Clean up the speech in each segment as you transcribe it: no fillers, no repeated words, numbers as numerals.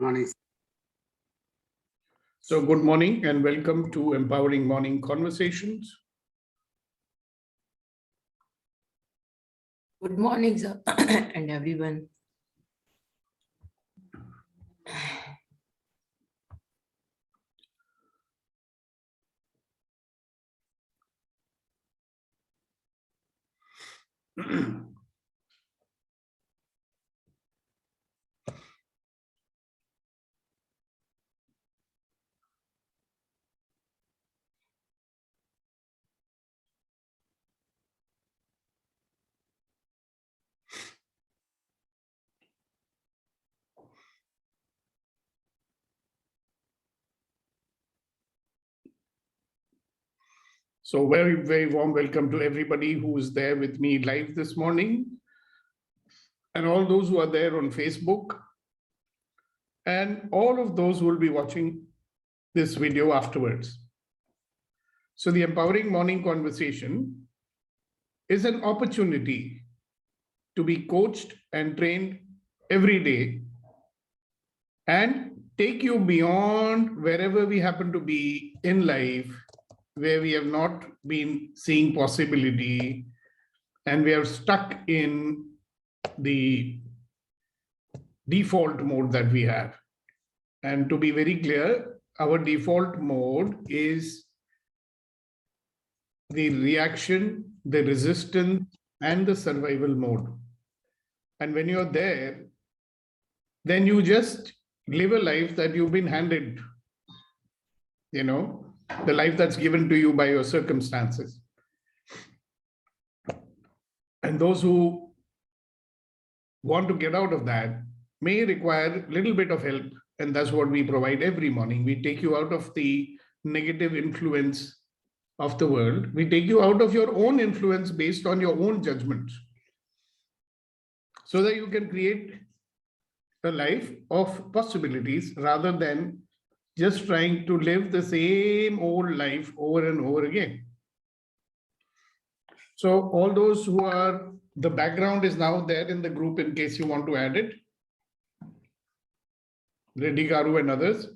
Morning. So good morning and welcome to Empowering Morning Conversations. Good morning, sir, and everyone. So very, very warm welcome to everybody who is there with me live this morning, and all those who are there on Facebook, and all of those who will be watching this video afterwards. So the Empowering Morning Conversation is an opportunity to be coached and trained every day and take you beyond wherever we happen to be in life, where we have not been seeing possibility and we are stuck in the default mode that we have. And to be very clear, our default mode is the reaction, the resistance, and the survival mode. And when you're there, then you just live a life that you've been handed, the life that's given to you by your circumstances. And those who want to get out of that may require a little bit of help. And that's what we provide every morning. We take you out of the negative influence of the world. We take you out of your own influence based on your own judgments, so that you can create a life of possibilities rather than just trying to live the same old life over and over again. So all those who are, the background is now there in the group in case you want to add it. Reddy Garu and others.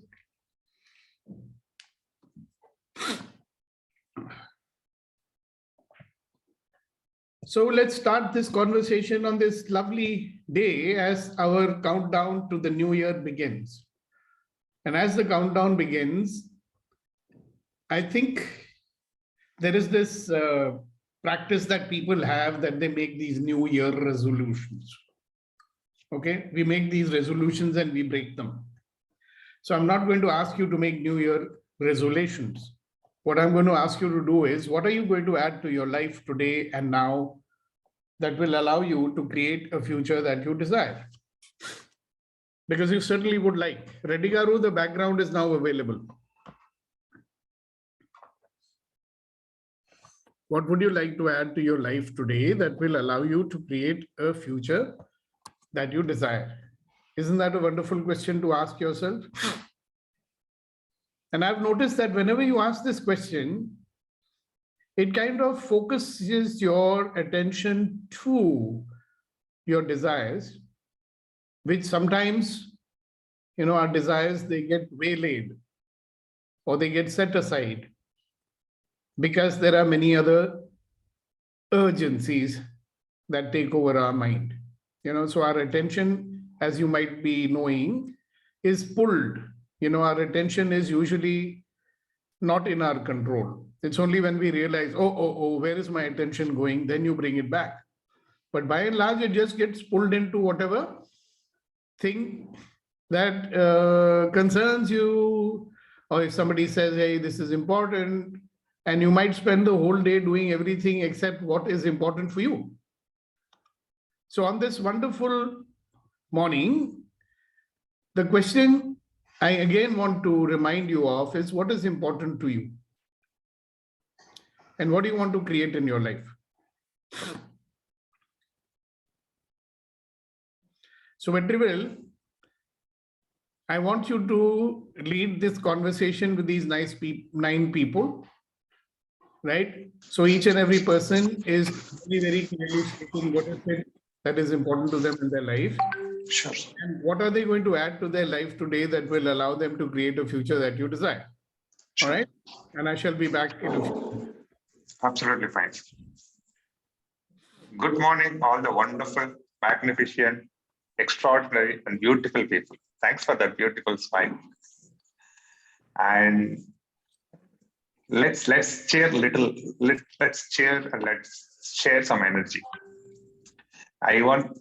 So let's start this conversation on this lovely day as our countdown to the new year begins. And as the countdown begins, I think there is this practice that people have that they make these new year resolutions. Okay, we make these resolutions and we break them. So I'm not going to ask you to make new year resolutions. What I'm going to ask you to do is, what are you going to add to your life today and now that will allow you to create a future that you desire? Because you certainly would like. Reddy Garu, the background is now available. What would you like to add to your life today that will allow you to create a future that you desire? Isn't that a wonderful question to ask yourself? And I've noticed that whenever you ask this question, it kind of focuses your attention to your desires, which sometimes, our desires, they get waylaid or they get set aside because there are many other urgencies that take over our mind. So our attention, as you might be knowing, is pulled. Our attention is usually not in our control. It's only when we realize, where is my attention going? Then you bring it back. But by and large, it just gets pulled into whatever thing that concerns you. Or if somebody says, hey, this is important, and you might spend the whole day doing everything except what is important for you. So on this wonderful morning, the question I again want to remind you of is, what is important to you? And what do you want to create in your life? So Vetrivel, I want you to lead this conversation with these nice 9 people, right? So each and every person is very, very clearly stating what is it that is important to them in their life. Sure. And what are they going to add to their life today that will allow them to create a future that you desire? All right. And I shall be back in a few. Absolutely fine. Good morning, all the wonderful, magnificent, extraordinary, and beautiful people. Thanks for that beautiful smile. And let's cheer little. Let's cheer and let's share some energy. I want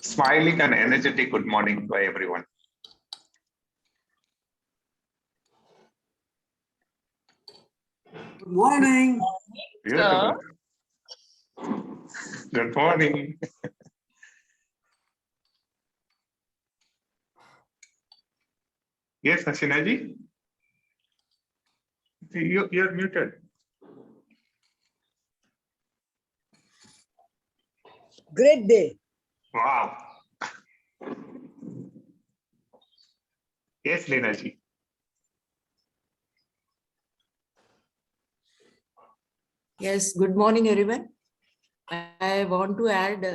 smiling and energetic good morning to everyone. Good morning. Beautiful. Good morning. Yes, Hasina ji. You're muted. Great day. Wow. Yes, Leena ji. Yes, good morning, everyone. I want to add,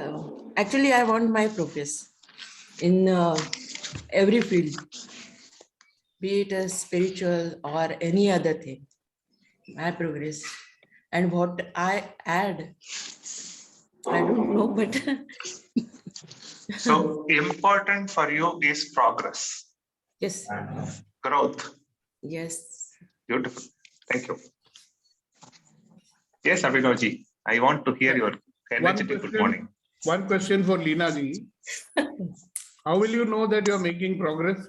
actually, I want my progress in every field, be it a spiritual or any other thing, my progress. And what I add, I don't know, but So important for you is progress, yes, growth. yes. Beautiful. Thank you. Yes, Abhinav ji. I want to hear your energetic good morning. One question for Leena ji. How will you know that you're making progress?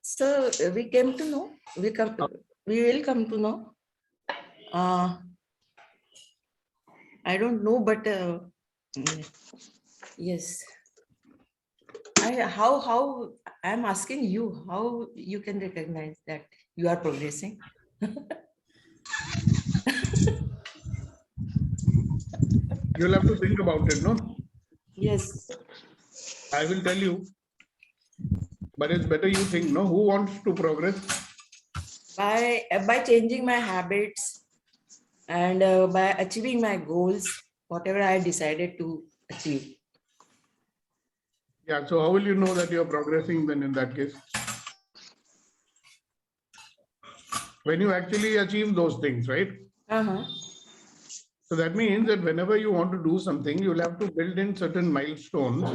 So we came to know, we will come to know. I don't know, but yes. How I'm asking you, how you can recognize that you are progressing? You'll have to think about it, no? Yes. I will tell you. But it's better you think, no? Who wants to progress? By changing my habits and by achieving my goals, whatever I decided to achieve. Yeah, so how will you know that you're progressing then in that case? When you actually achieve those things, right? So that means that whenever you want to do something, you'll have to build in certain milestones.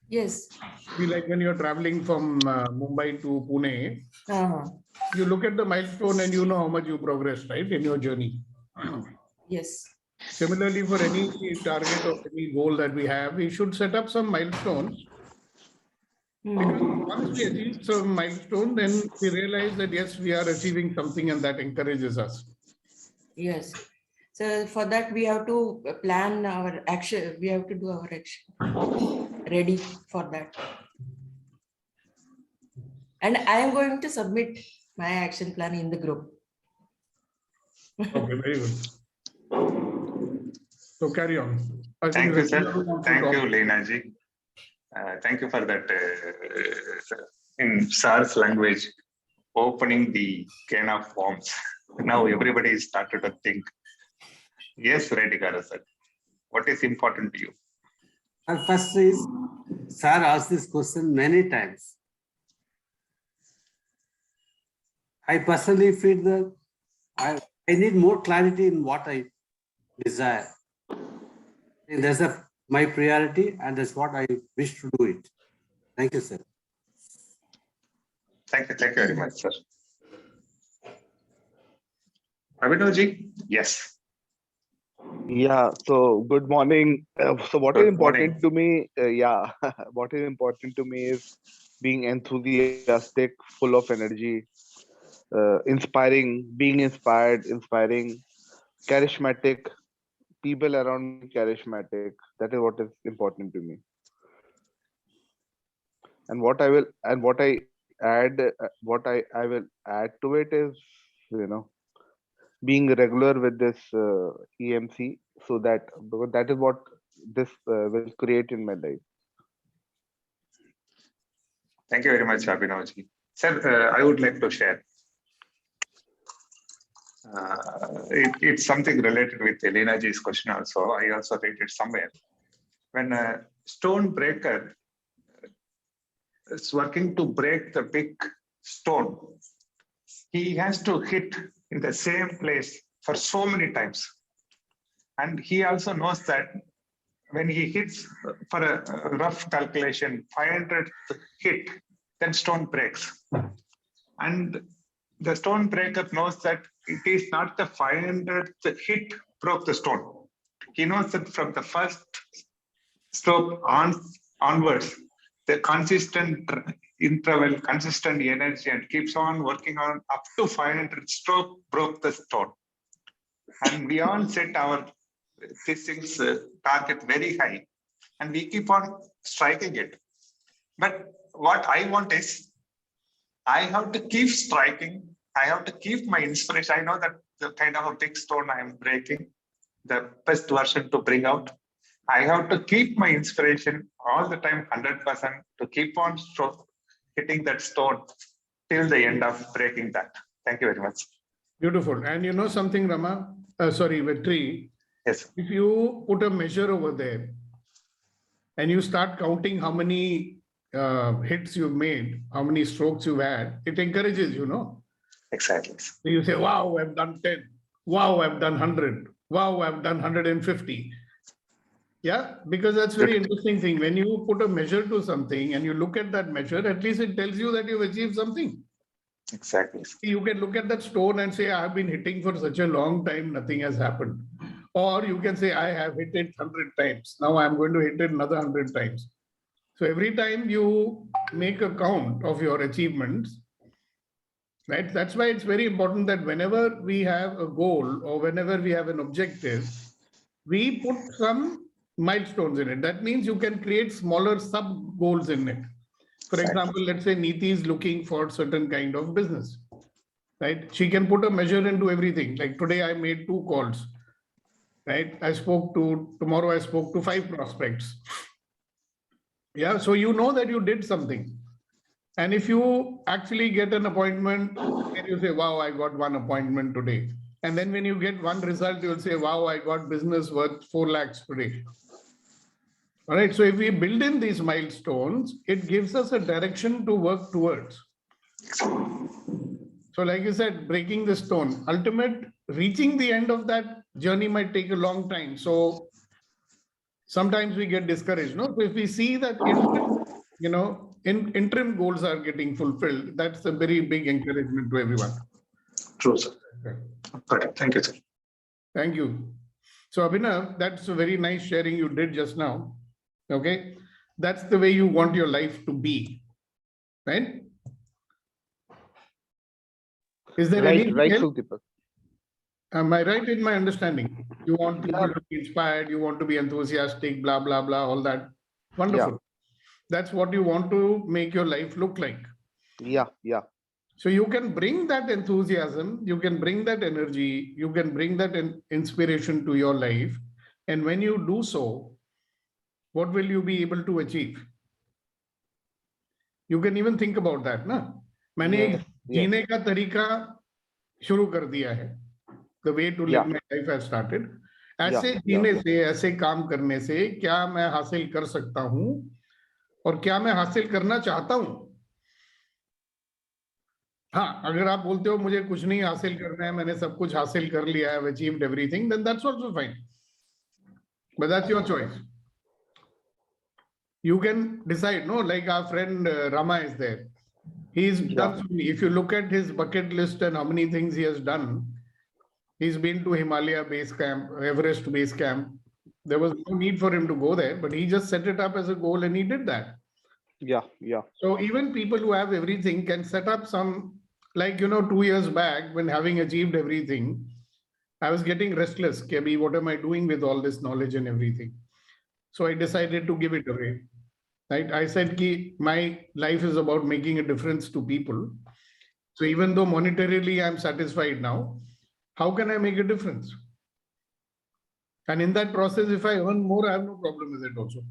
Yes. Be like when you're traveling from Mumbai to Pune, you look at the milestone and you know how much you progressed, right, in your journey. Yes. Similarly, for any target or any goal that we have, we should set up some milestones. Because once we achieve some milestone, then we realize that yes, we are achieving something and that encourages us. Yes. So for that, we have to plan our action. We have to do our action. Ready for that. And I am going to submit my action plan in the group. Okay, very good. So carry on. Thank you, sir. Thank you, Leena ji. Thank you for that in SARS language, opening the can of worms. Now everybody is started to think. Yes, Redikara sir. What is important to you? First is, sir asked this question many times. I personally feel that I need more clarity in what I desire. And that's my priority, and that's what I wish to do it. Thank you, sir. Thank you very much, sir. Abhinav ji, yes. Yeah, so good morning. So what is important to me, what is important to me is being enthusiastic, full of energy, inspiring, being inspired, inspiring, charismatic, people around me charismatic. That is what is important to me. And what I add, I will add to it is, being regular with this EMC, so that because that is what this will create in my life. Thank you very much, Abhinav ji. Sir, I would like to share. It's something related with Elena ji's question also. I also read it somewhere. when a stone breaker is working to break the big stone, he has to hit in the same place for so many times. And he also knows that when he hits for a rough calculation, 500th hit, then stone breaks. And the stone breaker knows that it is not the 500th hit broke the stone. He knows that from the first stroke onwards, the consistent interval, consistent energy, and keeps on working on up to 500 stroke broke the stone. And we all set our things target very high, and we keep on striking it. But what I want is, I have to keep striking. I have to keep my inspiration. I know that the kind of a big stone I am breaking, the best version to bring out. I have to keep my inspiration all the time, 100%, to keep on hitting that stone till the end of breaking that. Thank you very much. Beautiful. And you know something, Rama? Sorry, Vetri. Yes. If you put a measure over there and you start counting how many hits you've made, how many strokes you've had, it encourages you, no? Exactly. So you say, wow, I've done 10. Wow, I've done 100. Wow, I've done 150. Yeah, because that's very interesting thing. When you put a measure to something and you look at that measure, at least it tells you that you've achieved something. Exactly. You can look at that stone and say, I've been hitting for such a long time, nothing has happened. Or you can say, I have hit it 100 times. Now I'm going to hit it another 100 times. So every time you make a count of your achievements, right? That's why it's very important that whenever we have a goal or whenever we have an objective, we put some milestones in it. That means you can create smaller sub goals in it. For example, let's say Neeti is looking for certain kind of business, right? She can put a measure into everything. Like today I made 2 calls, right? Tomorrow I spoke to 5 prospects. Yeah, so you know that you did something. And if you actually get an appointment, then you say, wow, I got 1 appointment today. And then when you get 1 result, you'll say, wow, I got business worth 4 lakhs today. All right, so if we build in these milestones, it gives us a direction to work towards. So like you said, breaking the stone, reaching the end of that journey might take a long time. So sometimes we get discouraged. No? So if we see that, interim goals are getting fulfilled, that's a very big encouragement to everyone. True, sir. Okay. Correct. Thank you, sir. Thank you. So Abhinav, that's a very nice sharing you did just now. Okay, that's the way you want your life to be, right? Is there anything else? Deepak. Am I right in my understanding? You want people to be inspired, you want to be enthusiastic, blah, blah, blah, all that. Wonderful. Yeah. That's what you want to make your life look like. Yeah. So you can bring that enthusiasm, you can bring that energy, you can bring that inspiration to your life. And when you do so, what will you be able to achieve? You can even think about that, na? मैंने जीने का तरीका शुरू कर दिया है. The way to live my life has started. ऐसे जीने से, ऐसे काम करने से क्या मैं हासिल कर सकता हूँ और क्या मैं हासिल करना चाहता हूँ? हाँ, अगर आप बोलते हो मुझे कुछ नहीं हासिल करना है, मैंने सब कुछ हासिल कर लिया है, I've achieved everything, then that's also fine. But that's your choice. You can decide, no? Like our friend Rama is there. He's done so many. If you look at his bucket list and how many things he has done, he's been to Himalaya base camp, Everest base camp. There was no need for him to go there, but he just set it up as a goal and he did that. Yeah. So even people who have everything can set up some, like, 2 years back when having achieved everything, I was getting restless. Kebi, what am I doing with all this knowledge and everything? So I decided to give it away. Right? I said ki my life is about making a difference to people. So even though monetarily I'm satisfied now, how can I make a difference? And in that process, if I earn more, I have no problem with it also.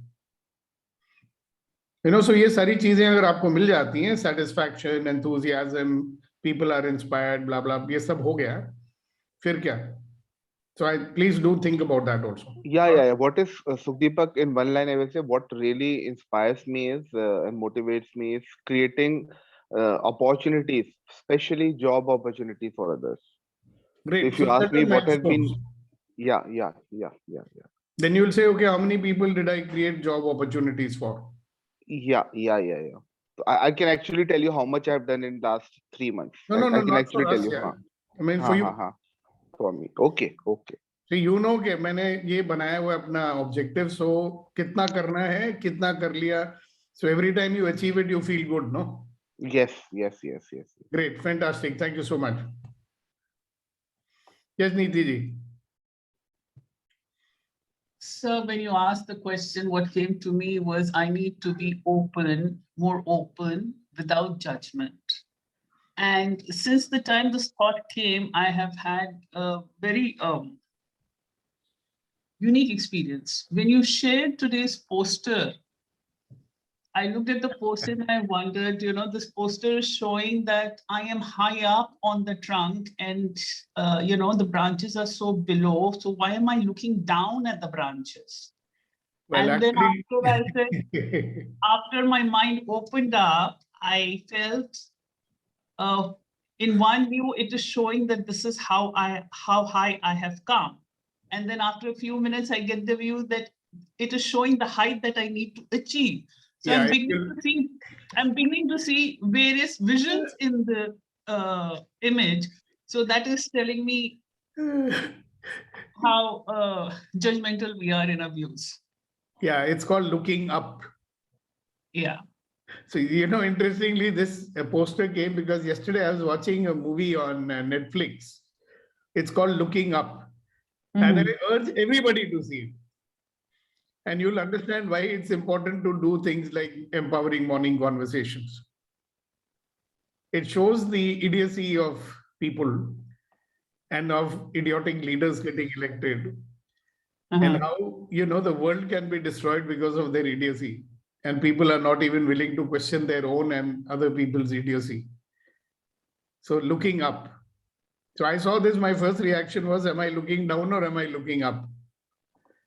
So ये सारी चीजें अगर आपको मिल जाती हैं, satisfaction, enthusiasm, people are inspired, blah blah, ये सब हो गया, फिर क्या? So please do think about that also. Yeah. What is Sukhdeepak, in one line, I will say what really inspires me is and motivates me is creating opportunities, especially job opportunities for others. So Great. if So you ask me certain what has been, milestones. yeah. Then you will say, okay, how many people did I create job opportunities for? Yeah. So I can actually tell you how much I've done in last 3 months. No, I can not actually for tell us. you. Yeah. I mean, for you. For me. Okay. So you know कि मैंने ये बनाया हुआ अपना objective. So कितना करना है, कितना कर लिया. So every time you achieve it, you feel good, no? Yes. Great, fantastic. Thank you so much. Yes, Neeti ji. So when you asked the question, what came to me was I need to be open, more open, without judgment. And since the time this thought came, I have had a very unique experience. When you shared today's poster, I looked at the poster and I wondered, this poster is showing that I am high up on the trunk and, the branches are so below. So why am I looking down at the branches? Well, And then actually, after I said, after my mind opened up, I felt in one view, it is showing that this is how high I have come. And then after a few minutes, I get the view that it is showing the height that I need to achieve. So Yeah, I'm beginning to see various visions in the image. So that is telling me how judgmental we are in our views. yeah, it's called looking up. Yeah. So, interestingly, this poster came because yesterday I was watching a movie on Netflix. It's called Looking Up. And I urge everybody to see it. And you'll understand why it's important to do things like empowering morning conversations. It shows the idiocy of people and of idiotic leaders getting elected. And how, the world can be destroyed because of their idiocy. And people are not even willing to question their own and other people's idiocy. So looking up. So I saw this, my first reaction was, am I looking down or am I looking up?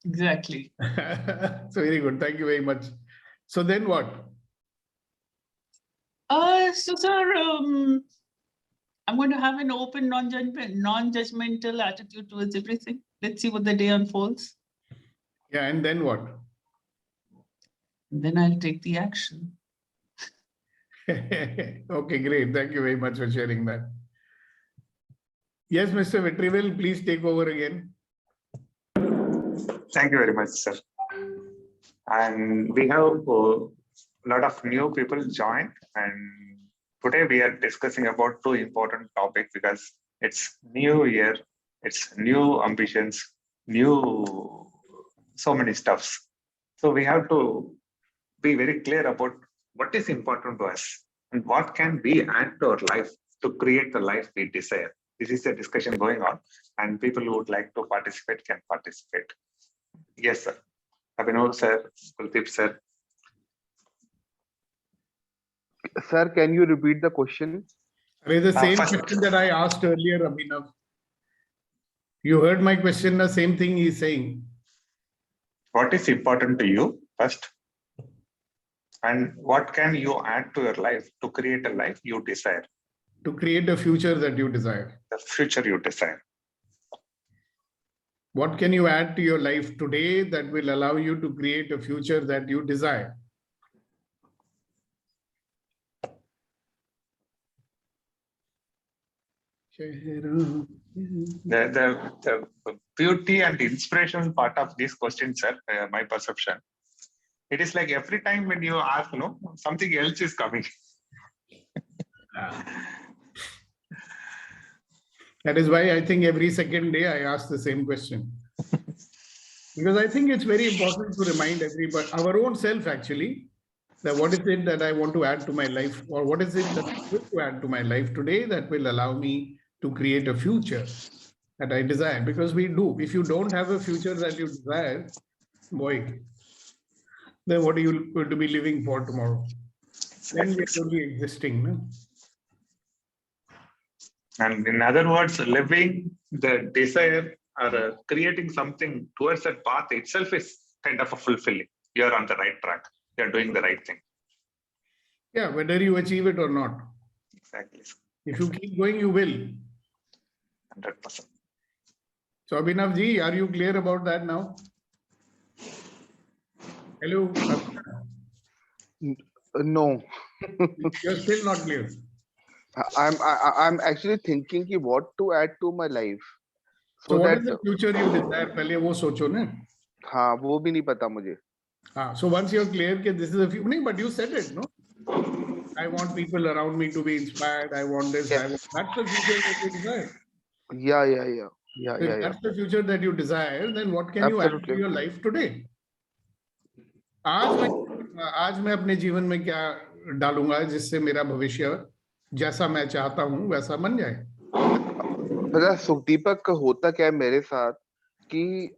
Exactly. So very good. Thank you very much. So then what? So sir, I'm going to have an open, non-judgmental attitude towards everything. Let's see what the day unfolds. Yeah, and then what? Then I'll take the action. Okay, great. Thank you very much for sharing that. Yes, Mr. Vetrivel, please take over again. Thank you very much, sir. And we have a lot of new people joined, and today we are discussing about two important topics because it's new year, it's new ambitions, new so many stuffs. So we have to be very clear about what is important to us and what can we add to our life to create the life we desire. This is a discussion going on, and people who would like to participate can participate. Yes, sir. Abhinav sir, Kuldeep sir. Sir, can you repeat the question? The same First- question that I asked earlier, Abhinav. You heard my question, the same thing he's saying. What is important to you first? And what can you add to your life to create a life you desire? To create a future that you desire. The future you desire. What can you add to your life today that will allow you to create a future that you desire? The beauty and inspirational part of these questions, sir, my perception, it is like every time when you ask, something else is coming. That is why I think every second day I ask the same question. Because I think it's very important to remind everybody, our own self actually, that what is it that I want to add to my life, or what is it that I want to add to my life today that will allow me to create a future that I desire. Because we do. If you don't have a future that you desire, boy, then what are you going to be living for tomorrow? Then we're only existing. No? And in other words, living the desire or creating something towards that path itself is kind of a fulfilling. You're on the right track. You're doing the right thing. Yeah, whether you achieve it or not. Exactly. If you keep going, you will. 100%. So Abhinav ji, are you clear about that now? Hello? No. You're still not clear. I'm actually thinking ki what to add to my life. So So what that is the future you desire? पहले वो सोचो ना. हाँ वो भी नहीं पता मुझे. So once you're clear that this is a future, but you said it, no? I want people around me to be inspired. I want this. Yes. That's the future that you desire. Yeah. If that's the future that you desire, then what can you add to Absolutely. your life today? आज मैं अपने जीवन में क्या डालूंगा जिससे मेरा भविष्य जैसा मैं चाहता हूं वैसा बन जाए. पता सुखदीपक होता क्या है मेरे साथ कि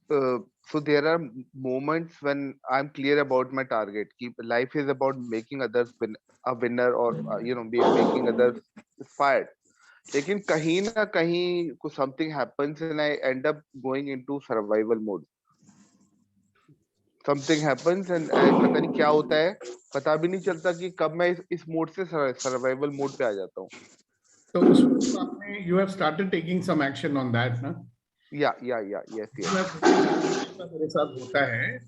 so there are moments when I'm clear about my target. Ki life is about making others a winner or making others inspired. लेकिन कहीं ना कहीं something happens and I end up going into survival mode. Something happens and पता नहीं क्या होता है, पता भी नहीं चलता कि कब मैं इस मोड से सर्वाइवल मोड पे आ जाता हूँ. तो उसमें आपने you have started taking some action on that, ना? Yeah, yes. मेरे साथ होता है.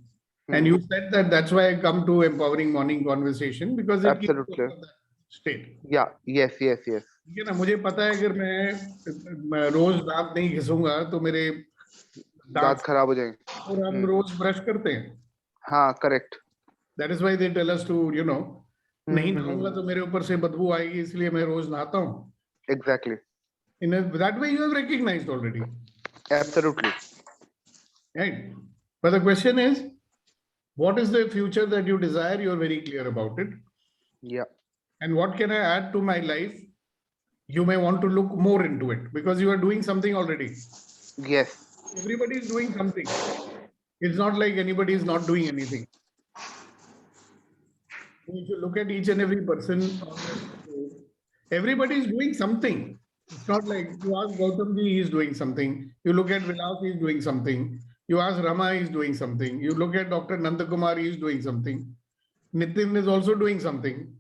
And you said that that's why I come to empowering morning conversation because it keeps Absolutely. us on that state. Yeah, yes. ठीक है ना, मुझे पता है अगर मैं रोज दांत नहीं घिसूंगा तो मेरे दांत खराब हो जाएंगे. और हम रोज ब्रश करते हैं. हाँ, correct. That is why they tell us to नहीं नहाऊंगा तो मेरे ऊपर से बदबू आएगी इसलिए मैं रोज नहाता हूँ. Exactly. In that way you have recognized already. Absolutely. Right. But the question is, what is the future that you desire? You're very clear about it. Yeah. And what can I add to my life? You may want to look more into it because you are doing something already. Yes. Everybody is doing something. It's not like anybody is not doing anything. If you look at each and every person, everybody is doing something. It's not like you ask Gautamji, he is doing something. You look at Vilas, he is doing something. You ask Rama, he is doing something. You look at Dr. Nandakumar, he is doing something. Nitin is also doing something.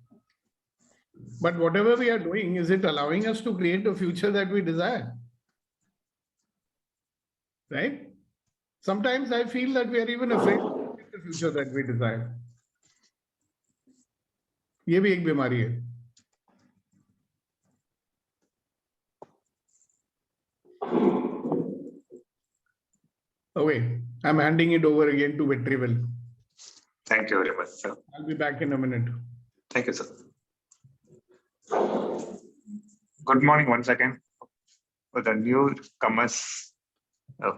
But whatever we are doing, is it allowing us to create a future that we desire? Right? Sometimes I feel that we are even afraid to create the future that we desire. ये भी एक बीमारी है. Okay, I'm handing it over again to Vetrivel. Thank you very much, sir. I'll be back in a minute. Thank you, sir. Good morning once again for the newcomers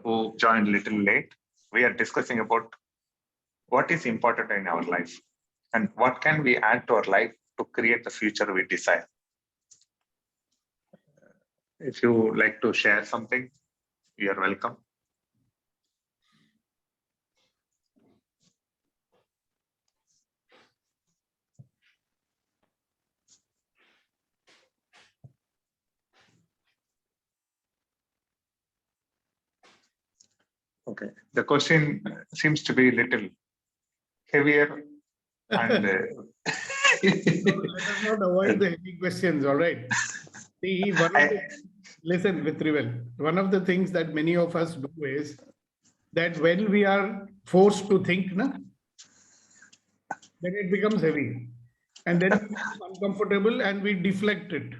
who joined a little late. We are discussing about what is important in our life and what can we add to our life to create the future we desire. If you like to share something, you are welcome. Okay, the question seems to be a little heavier and Let us not avoid the heavy questions, all right? See, listen, Vitrivel, one of the things that many of us do is that when we are forced to think, then it becomes heavy. And then it becomes uncomfortable and we deflect it.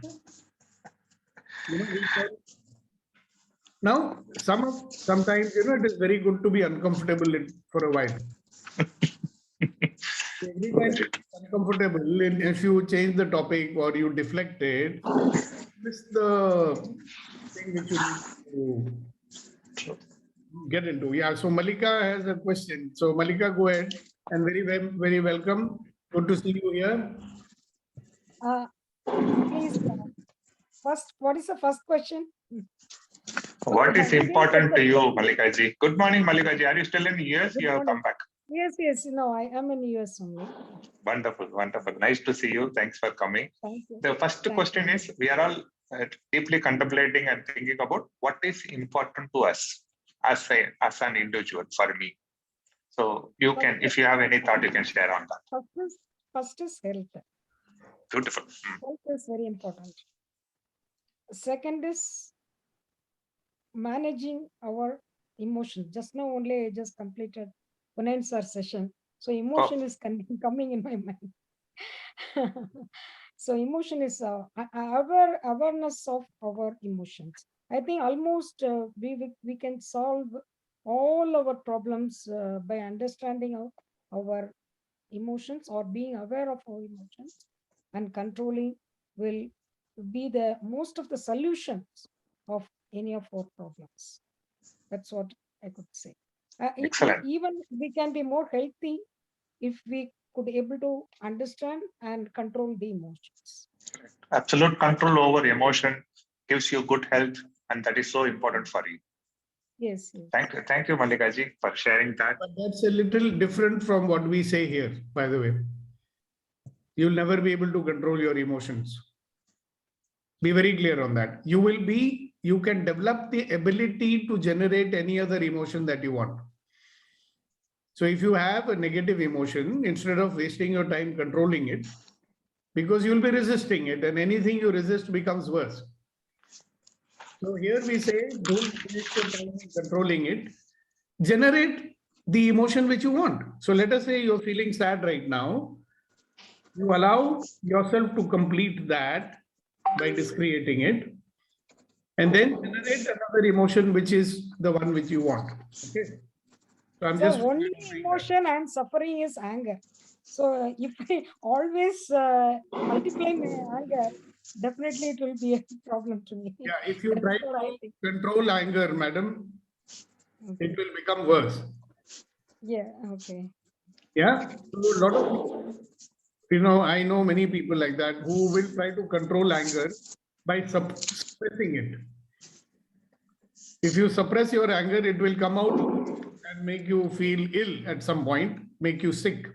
Now, sometimes, it is very good to be uncomfortable for a while. Every time it's uncomfortable, if you change the topic or you deflect it, miss the thing which you need to get into. Yeah, so Malika has a question. So Malika, go ahead and very welcome. Good to see you here. Please, first, what is the first question? what is important to you, Malika ji? Good morning, Malika ji. Are you still in the US? You have come back. Yes. No, I am in US only. Wonderful. Nice to see you. Thanks for coming. Thank you. The first question is, we are all deeply contemplating and thinking about what is important to us. as an individual for me. So you can, if you have any thought, you can share on that. First is health. Beautiful. Health is very important. Second is managing our emotions. Just now only I just completed Punen's session. So emotion is coming in my mind. So emotion is awareness of our emotions. I think almost we can solve all our problems by understanding our emotions or being aware of our emotions, and controlling will be the most of the solutions of any of our problems. That's what I could say. Excellent. Even we can be more healthy if we could able to understand and control the emotions. Absolute control over emotion gives you good health, and that is so important for you. Yes, yes. Thank you, Mallika ji, for sharing that. But that's a little different from what we say here, by the way. You'll never be able to control your emotions. Be very clear on that. You can develop the ability to generate any other emotion that you want. So if you have a negative emotion, instead of wasting your time controlling it, because you'll be resisting it, and anything you resist becomes worse. So here we say, don't waste your time controlling it. Generate the emotion which you want. So let us say you're feeling sad right now. You allow yourself to complete that by discreating it, and then generate another emotion which is the one which you want. Okay. So I'm just only emotion I'm suffering is anger. So if I always multiply my anger, definitely it will be a problem to me. Yeah, if you try to control anger, madam, it will become worse. Yeah, okay. Yeah. So a lot of people, I know many people like that who will try to control anger by suppressing it. If you suppress your anger, it will come out and make you feel ill at some point, make you sick.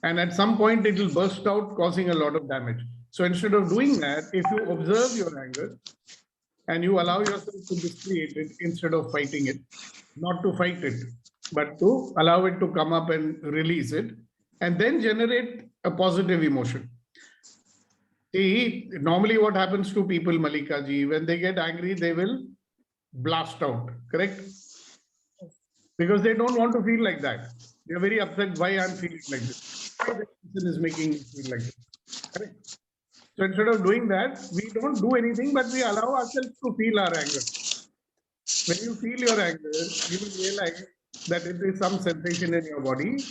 And at some point, it will burst out, causing a lot of damage. So instead of doing that, if you observe your anger and you allow yourself to discreate it instead of fighting it, not to fight it, but to allow it to come up and release it, and then generate a positive emotion. See, normally what happens to people, Mallika ji, when they get angry, they will blast out, correct? Because they don't want to feel like that. They're very upset why I'm feeling like this. Why this person is making me feel like this. Correct? So instead of doing that, we don't do anything, but we allow ourselves to feel our anger. When you feel your anger, you will realize that it is some sensation in your body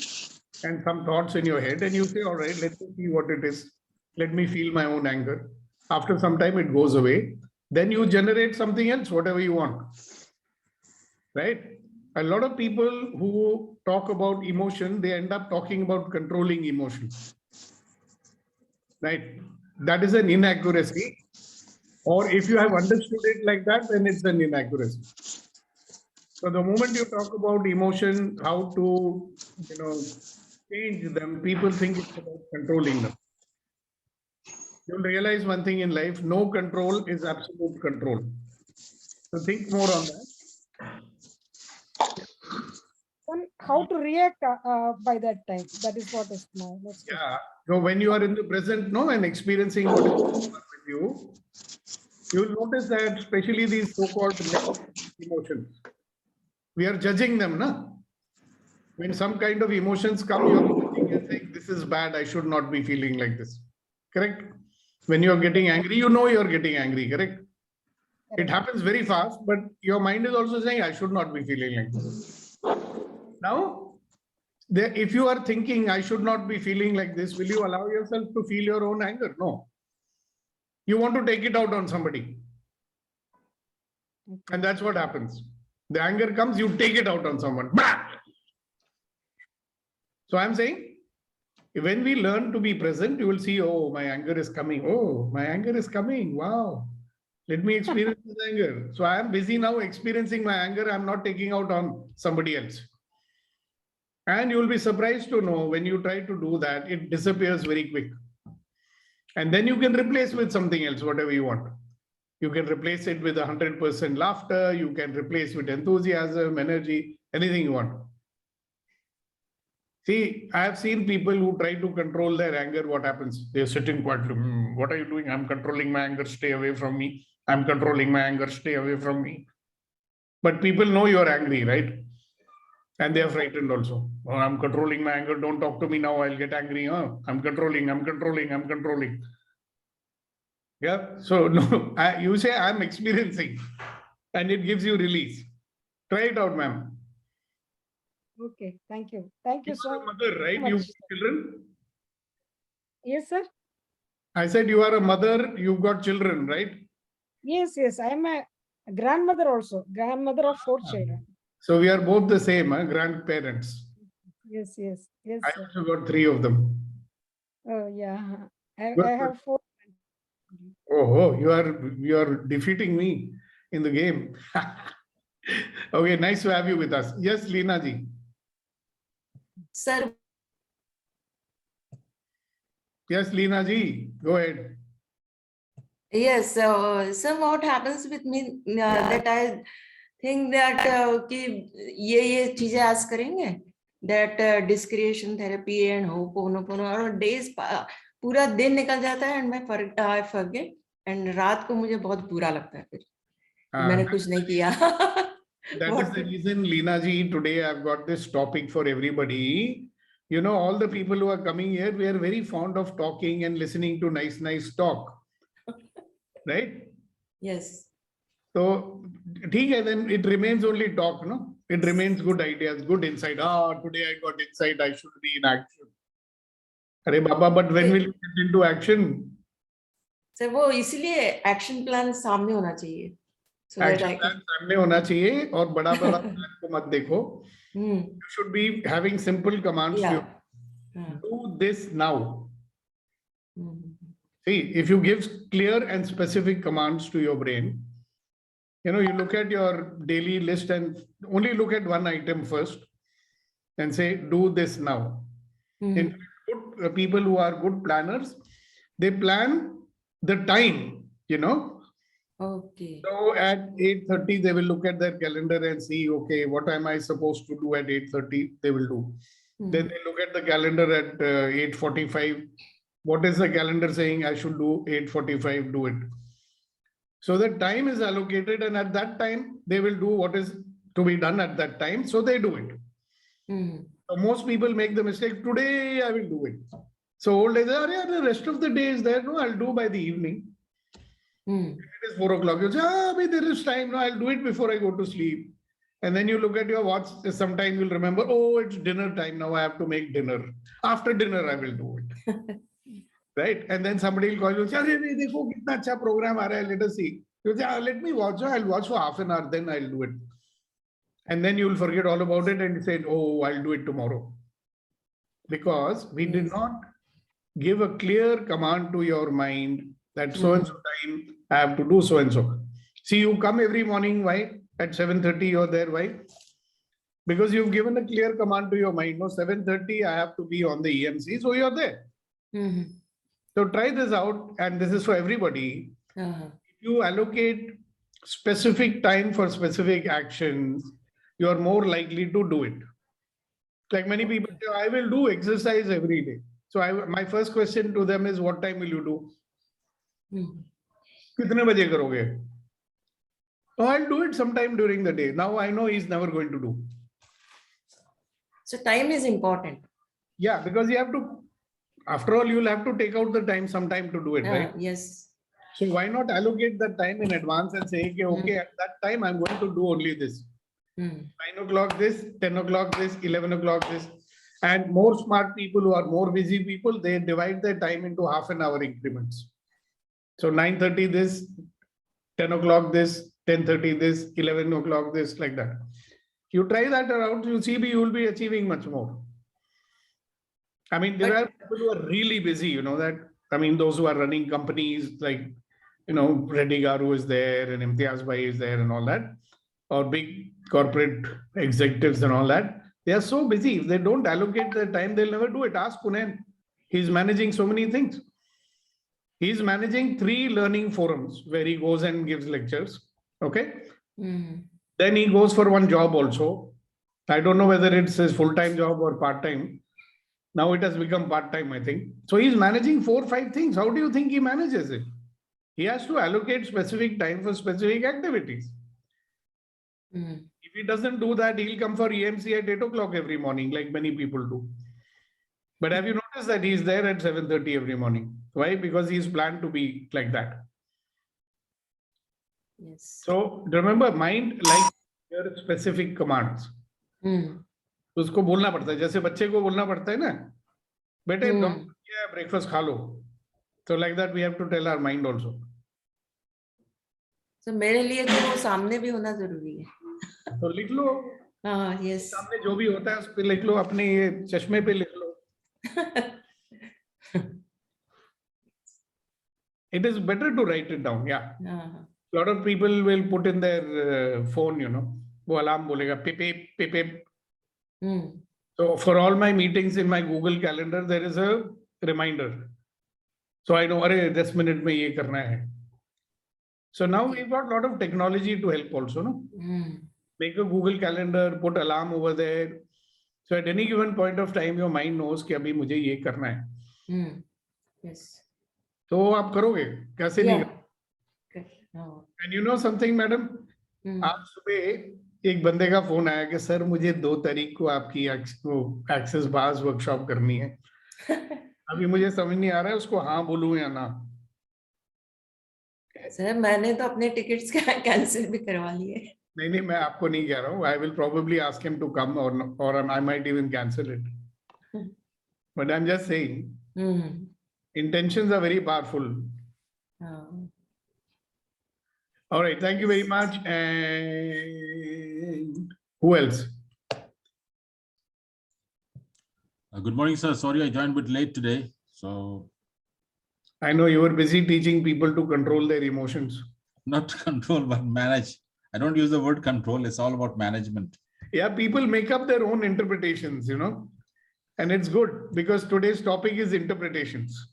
and some thoughts in your head, and you say, all right, let me see what it is. Let me feel my own anger. After some time, it goes away. Then you generate something else, whatever you want. Right? A lot of people who talk about emotion, they end up talking about controlling emotion. Right? That is an inaccuracy. Or if you have understood it like that, then it's an inaccuracy. So the moment you talk about emotion, how to, change them, people think it's about controlling them. You'll realize one thing in life, no control is absolute control. So think more on that. And how to react by that time? That is what is now. Yeah. So when you are in the present, and experiencing what is going on with you, you'll notice that especially these so-called emotions, we are judging them, no? When some kind of emotions come, you're judging and saying, this is bad, I should not be feeling like this. Correct? When you're getting angry, you're getting angry, correct? It happens very fast, but your mind is also saying, I should not be feeling like this. Now, if you are thinking, I should not be feeling like this, will you allow yourself to feel your own anger? No. You want to take it out on somebody. And that's what happens. The anger comes, you take it out on someone. So I'm saying, when we learn to be present, you will see, oh, my anger is coming. Oh, my anger is coming. Wow. Let me experience this anger. So I am busy now experiencing my anger. I'm not taking out on somebody else. And you'll be surprised to know when you try to do that, it disappears very quick. And then you can replace with something else, whatever you want. You can replace it with 100% laughter. You can replace with enthusiasm, energy, anything you want. See, I have seen people who try to control their anger. What happens? They're sitting quietly. What are you doing? I'm controlling my anger. Stay away from me. I'm controlling my anger. Stay away from me. But people know you're angry, right? And they are frightened also. Oh, I'm controlling my anger. Don't talk to me now. I'll get angry. Oh, I'm controlling. Yeah. So no, you say I'm experiencing, and it gives you release. Try it out, ma'am. Okay, thank you. Thank you You so are a mother, right? much. You got children? Yes, sir. I said you are a mother. You've got children, right? Yes, yes. I am a grandmother also. Grandmother of 4 children. So we are both the same, grandparents. Yes, yes, yes, I sir. also got 3 of them. Oh, yeah. I Good, have 4. Oh, you are defeating me in the game. Okay, nice to have you with us. Yes, Leena ji. Sir, Yes, Leena ji, go ahead. yes, so what happens with me that I think that कि ये चीजें आज करेंगे, that discretion therapy and ho'oponopono और days पूरा दिन निकल जाता है and I forget and रात को मुझे बहुत बुरा लगता है फिर मैंने कुछ नहीं किया. That is the reason, Leena ji, today I've got this topic for everybody. You know, all the people who are coming here, we are very fond of talking and listening to nice talk. Right? Yes. So, then it remains only talk, no? It remains good ideas, good insight. Today I got insight, I should be in action. Arey Baba, but when will you get into action? Sir, वो इसीलिए action plan सामने होना चाहिए. So that Action I plan can. सामने होना चाहिए और बड़ा plan को मत देखो. Hmm. You should be having simple commands to you. Yeah. Do this now. Hmm. See, if you give clear and specific commands to your brain, you know, you look at your daily list and only look at one item first and say, do this now. Hmm. In good, people who are good planners, they plan the time, you know. Okay. So at 8:30, they will look at their calendar and see, okay, what am I supposed to do at 8:30? They will do. Hmm. Then they look at the calendar at 8:45. What is the calendar saying I should do? 8:45, do it. So the time is allocated, and at that time, they will do what is to be done at that time. So they do it. Hmm. So most people make the mistake, today I will do it. So old age, the rest of the day is there. No, I'll do by the evening. Hmm. It is 4 o'clock. You say, there is time. No, I'll do it before I go to sleep. And then you look at your watch. Sometime you'll remember, oh, it's dinner time. Now I have to make dinner. After dinner, I will do it. Right? And then somebody will call you, dekho kitna acha program aa raha hai, let us see. You say, let me watch. I'll watch for half an hour, then I'll do it. And then you'll forget all about it and say, oh, I'll do it tomorrow. Because we did not give a clear command to your mind that so-and-so time I have to do so-and-so. See, you come every morning, why? At 7:30 you're there, why? Because you've given a clear command to your mind, no, 7:30 I have to be on the EMC, so you're there. Hmm. So try this out, and this is for everybody. Uh-huh. If you allocate specific time for specific actions, you are more likely to do it. Like many people say, I will do exercise every day. So my first question to them is, what time will you do? Kitne baje karoge? Oh, I'll do it sometime during the day. Now I know he's never going to do. So time is important. Yeah, because you have to, after all, you'll have to take out the time sometime to do it, right? Yes. So why not allocate that time in advance and say, okay, at that time, I'm going to do only this. 9 o'clock this, 10 o'clock this, 11 o'clock this. And more smart people who are more busy people, they divide their time into half an hour increments. So 9:30 this, 10 o'clock this, 10:30 this, 11 o'clock this, like that. You try that around, you see, you will be achieving much more. I mean, there are people who are really busy, you know that. I mean, those who are running companies like, you know, Reddy Garu is there and Imtiaz Bhai is there and all that, or big corporate executives and all that. They are so busy. If they don't allocate their time, they'll never do it. Ask Punen. He's managing so many things. He's managing 3 learning forums where he goes and gives lectures. Okay. Then he goes for one job also. I don't know whether it's his full-time job or part-time. Now it has become part-time, I think. So he's managing 4 or 5 things. How do you think he manages it? He has to allocate specific time for specific activities. If he doesn't do that, he'll come for EMC at 8 o'clock every morning, like many people do. But have you noticed that he's there at 7:30 every morning? Why? Because he's planned to be like that. Yes. So remember, mind like your specific commands. तो उसको बोलना पड़ता है, जैसे बच्चे को बोलना पड़ता है ना, बेटे ब्रेकफास्ट खा लो. So like that we have to tell our mind also. So मेरे लिए तो वो सामने भी होना जरूरी है. तो लिख लो. हाँ, yes. सामने जो भी होता है उस पे लिख लो, अपने ये चश्मे पे लिख लो. It is better to write it down. Yeah. A lot of people will put in their phone, you know, वो alarm बोलेगा pip pip pip pip. So for all my meetings in my Google Calendar, there is a reminder. So I know, अरे 10 minute में ये करना है. So now we've got a lot of technology to help also, no? Make a Google Calendar, put alarm over there. So at any given point of time, your mind knows कि अभी मुझे ये करना है. Yes. तो आप करोगे, कैसे नहीं? And you know something, madam? आज सुबह एक बंदे का फोन आया कि सर मुझे 2 तारीख को आपकी एक्सेस बार्स वर्कशॉप करनी है. अभी मुझे समझ नहीं आ रहा है उसको हाँ बोलूं या ना. सर मैंने तो अपने टिकट्स कैंसिल भी करवा लिए. नहीं, मैं आपको नहीं कह रहा हूँ. I will probably ask him to come or I might even cancel it. But I'm just saying, intentions are very powerful. All right, thank you very much. And who else? Good morning, sir. Sorry, I joined a bit late today. So I know you were busy teaching people to control their emotions. not control, but manage. I don't use the word control. It's all about management. Yeah, people make up their own interpretations, you know, and it's good because today's topic is interpretations.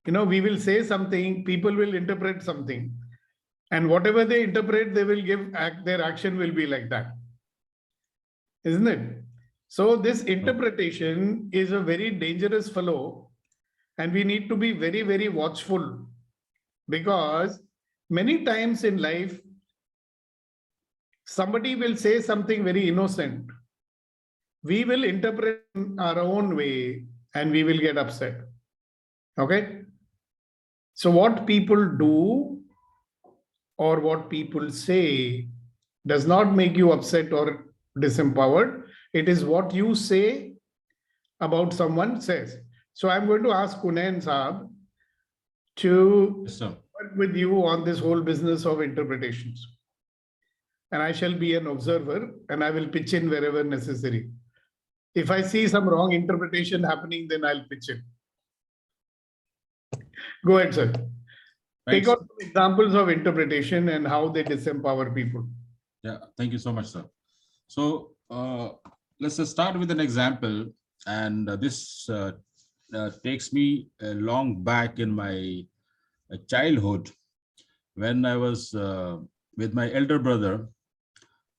You know, we will say something, people will interpret something, and whatever they interpret, they will give their action will be like that. Isn't it? So this interpretation is a very dangerous fellow, and we need to be very, very watchful because many times in life, somebody will say something very innocent. We will interpret in our own way and we will get upset. Okay? So what people do or what people say does not make you upset or disempowered. It is what you say about someone says. So I'm going to ask Kunayan Saab to work with you on this whole business of interpretations. And I shall be an observer and I will pitch in wherever necessary. If I see some wrong interpretation happening, then I'll pitch in. Go ahead, sir. Thanks. Take out some examples of interpretation and how they disempower people. Yeah, thank you so much, sir. So let's just start with an example. And this takes me long back in my childhood when I was with my elder brother,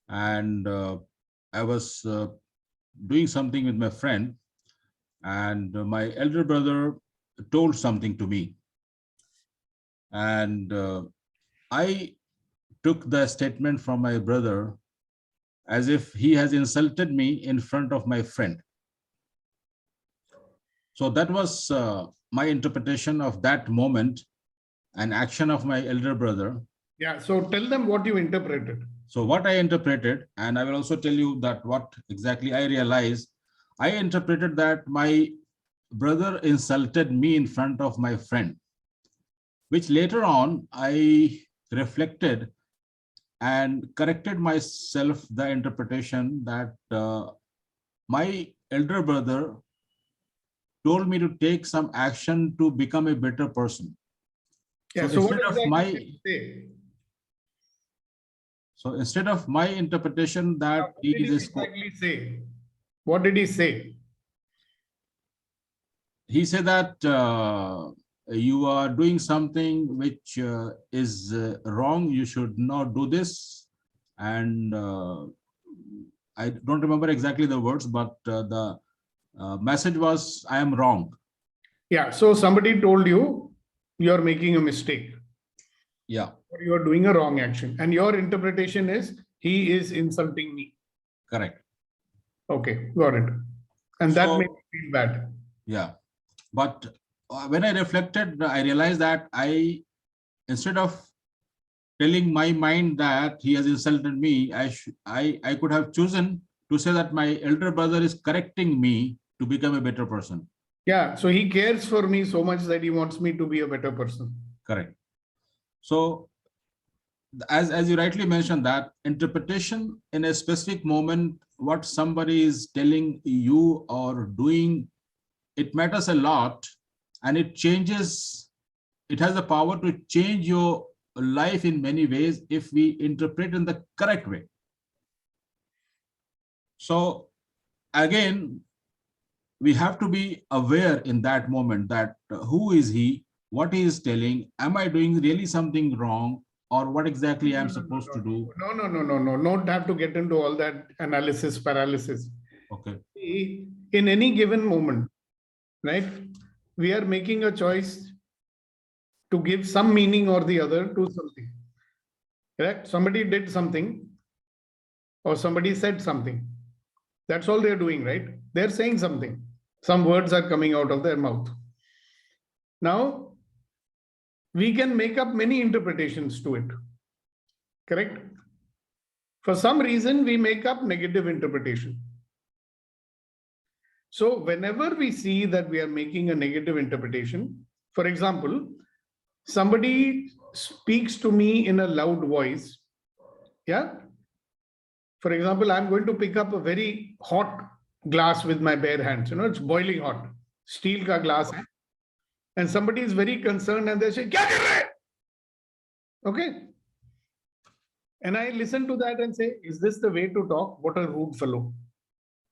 and I was doing something with my friend, and my elder brother told something to me, and I took the statement from my brother as if he has insulted me in front of my friend. So that was my interpretation of that moment and action of my elder brother. Yeah, so tell them what you interpreted. So what I interpreted, and I will also tell you that what exactly I realized, I interpreted that my brother insulted me in front of my friend, which later on I reflected and corrected myself the interpretation that my elder brother told me to take some action to become a better person. Yeah, so what instead of exactly my did he say? So instead of my interpretation that What did he exactly say? What did he say? He said that you are doing something which is wrong, you should not do this. And I don't remember exactly the words, but the message was, I am wrong. Yeah, so somebody told you you're making a mistake. Yeah, Or you're doing a wrong action. And your interpretation is, he is insulting me. correct. Okay, got it. And that So- made me feel bad. Yeah, but when I reflected, I realized that instead of telling my mind that he has insulted me, I could have chosen to say that my elder brother is correcting me to become a better person. Yeah, so he cares for me so much that he wants me to be a better person. Correct. So, as you rightly mentioned, that interpretation in a specific moment, what somebody is telling you or doing, it matters a lot, and it changes. It has the power to change your life in many ways if we interpret in the correct way. So again, we have to be aware in that moment that who is he, what he is telling, am I doing really something wrong, or what exactly I'm supposed to do? No. Don't have to get into all that analysis paralysis. Okay. In any given moment, right, we are making a choice to give some meaning or the other to something. Correct? Somebody did something or somebody said something. That's all they're doing, right? They're saying something. Some words are coming out of their mouth. Now, we can make up many interpretations to it. Correct? For some reason, we make up negative interpretation. So whenever we see that we are making a negative interpretation, for example, somebody speaks to me in a loud voice. Yeah. For example, I'm going to pick up a very hot glass with my bare hands. You know, it's boiling hot. Steel ka glass hai. And somebody is very concerned and they say, "Kya kar rahe?" Okay. And I listen to that and say, is this the way to talk? What a rude fellow.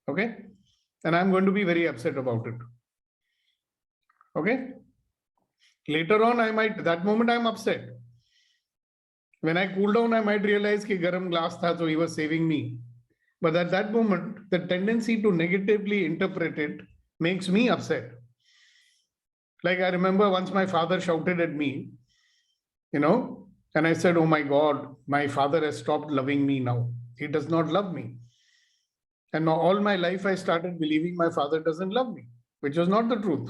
Okay. And I'm going to be very upset about it. Okay. Later on, that moment I'm upset. When I cool down, I might realize कि garam glass tha, so he was saving me. But at that moment, the tendency to negatively interpret it makes me upset. Like I remember once my father shouted at me, and I said, oh my God, my father has stopped loving me now. He does not love me. And now all my life, I started believing my father doesn't love me, which was not the truth.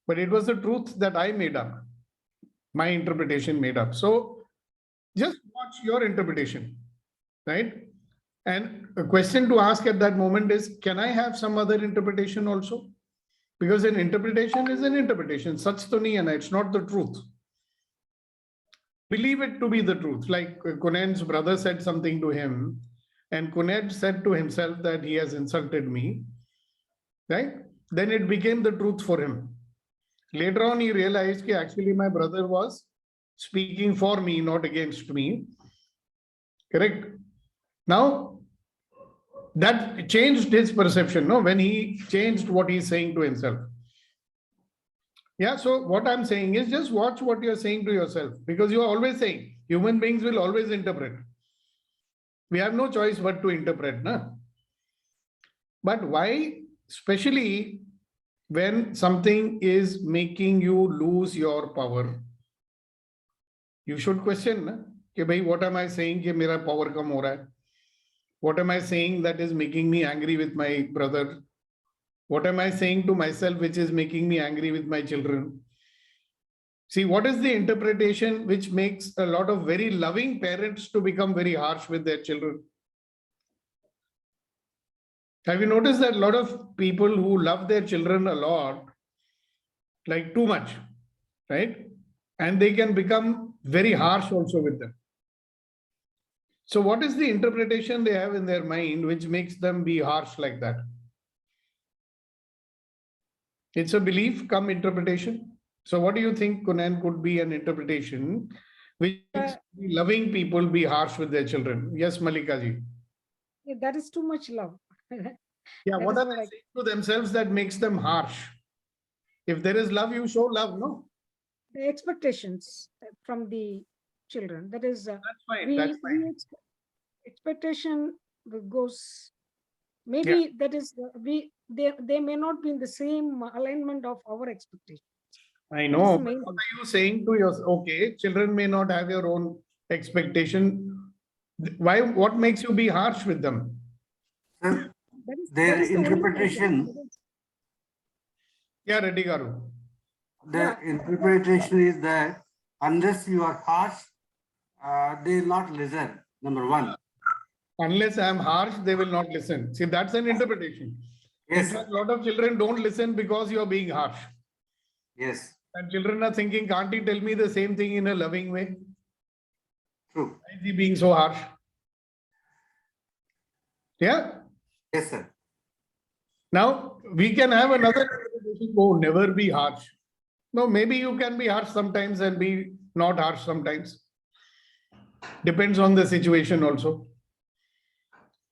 But it was the truth that I made up. My interpretation made up. So just watch your interpretation, right? And a question to ask at that moment is, can I have some other interpretation also? Because an interpretation is an interpretation. Sach to nahi hai na, it's not the truth. Believe it to be the truth. Like Kunen's brother said something to him, and Kunen said to himself that he has insulted me, right? Then it became the truth for him. Later on, he realized that actually my brother was speaking for me, not against me. Correct? Now, that changed his perception, no? When he changed what he's saying to himself. Yeah, so what I'm saying is just watch what you're saying to yourself, because you're always saying, human beings will always interpret. We have no choice but to interpret, no? But why, especially when something is making you lose your power, you should question, na? Ki bhai, what am I saying ki mera power kam ho raha hai? What am I saying that is making me angry with my brother? What am I saying to myself which is making me angry with my children? See, what is the interpretation which makes a lot of very loving parents to become very harsh with their children? Have you noticed that a lot of people who love their children a lot, like too much, right? And they can become very harsh also with them. So what is the interpretation they have in their mind which makes them be harsh like that? It's a belief come interpretation. So what do you think, Kunen, could be an interpretation which makes loving people be harsh with their children? Yes, Malika ji. Yeah, that is too much love. Yeah, That what is are what they I- saying to themselves that makes them harsh? If there is love, you show love, no? the expectations from the children. That is, That's fine. That's fine. expectation goes, maybe that is, they may not be in the same alignment of our expectation. I That is know. the But main what thing. are you saying to yours? Okay, children may not have your own expectation. Why? What makes you be harsh with them? Sir, That is their the only interpretation, thing. Yeah, Reddy Garu. their interpretation is that unless you are harsh, they will not listen. Number one. Unless I am harsh, they will not listen. See, that's an interpretation. In Yes, fact, sir. a lot of children don't listen because you are being harsh. Yes, And children are thinking, can't he tell me the same thing in a loving way? true. Why is he being so harsh? Yeah. Yes, sir. Now we can have another interpretation. Oh, never be harsh. No, maybe you can be harsh sometimes and be not harsh sometimes. Depends on the situation also.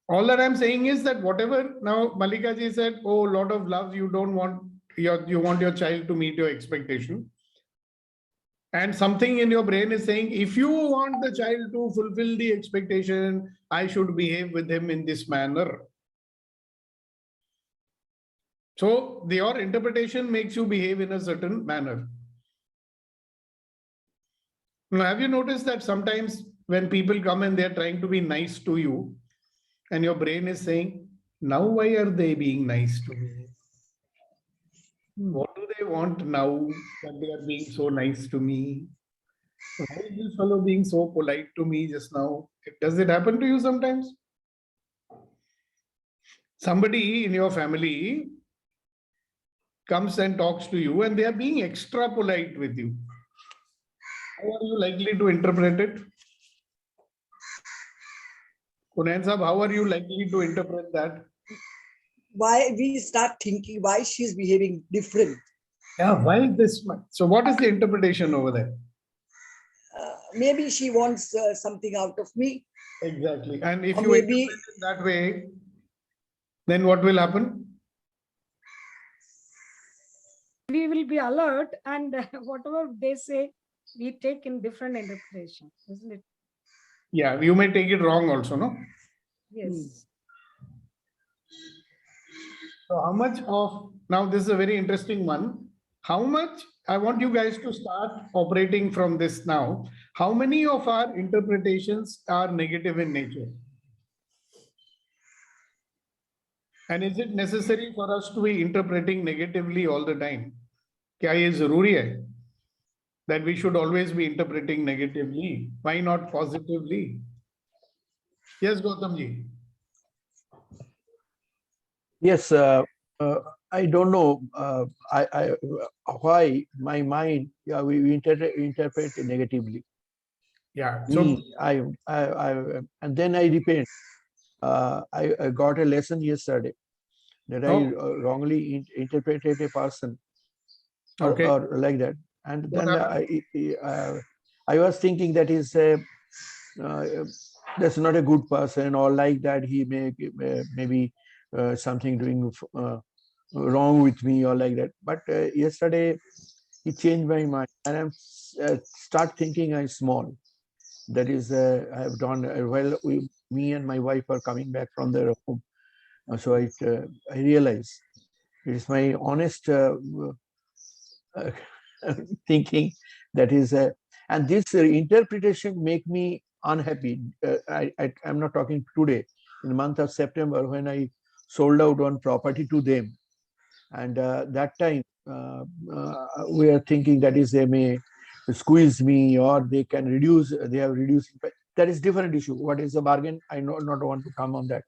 All that I'm saying is that whatever now Malika ji said, oh, lot of love, you don't want you want your child to meet your expectation. And something in your brain is saying, if you want the child to fulfill the expectation, I should behave with him in this manner. So your interpretation makes you behave in a certain manner. Now, have you noticed that sometimes when people come and they're trying to be nice to you, and your brain is saying, now why are they being nice to me? What do they want now that they are being so nice to me? Why is this fellow being so polite to me just now? Does it happen to you sometimes? Somebody in your family comes and talks to you and they are being extra polite with you. How are you likely to interpret it? Kunayan Sahab, how are you likely to interpret that? Why we start thinking why she's behaving different. Yeah, why this much? So what is the interpretation over there? Maybe she wants something out of me. Exactly. And if Or you maybe- interpret it that way, then what will happen? We will be alert, and whatever they say, we take in different interpretations, isn't it? Yeah, you may take it wrong also, no? Yes. So how much of, now this is a very interesting one. How much, I want you guys to start operating from this now. How many of our interpretations are negative in nature? And is it necessary for us to be interpreting negatively all the time? Kya ye zaruri hai? That we should always be interpreting negatively? Why not positively? Yes, Gautam ji. Yes, I don't know why my mind we interpret negatively. Yeah. So Me, and then I repent. I got a lesson yesterday that I wrongly interpreted a person, or, Okay. or like that, and What then I was thinking that is that's not a good person, or like that he may maybe something doing wrong with me, or like that. But yesterday he changed my mind, and I'm start thinking I'm small. That is, I have done well. Me and my wife are coming back from their home, so I realize it is my honest thinking that is, and this interpretation make me unhappy. I'm not talking today. In the month of September, when I sold out one property to them, and that time we are thinking that is they may squeeze me, or they can reduce. They have reduced. That is different issue. What is the bargain? I not want to come on that.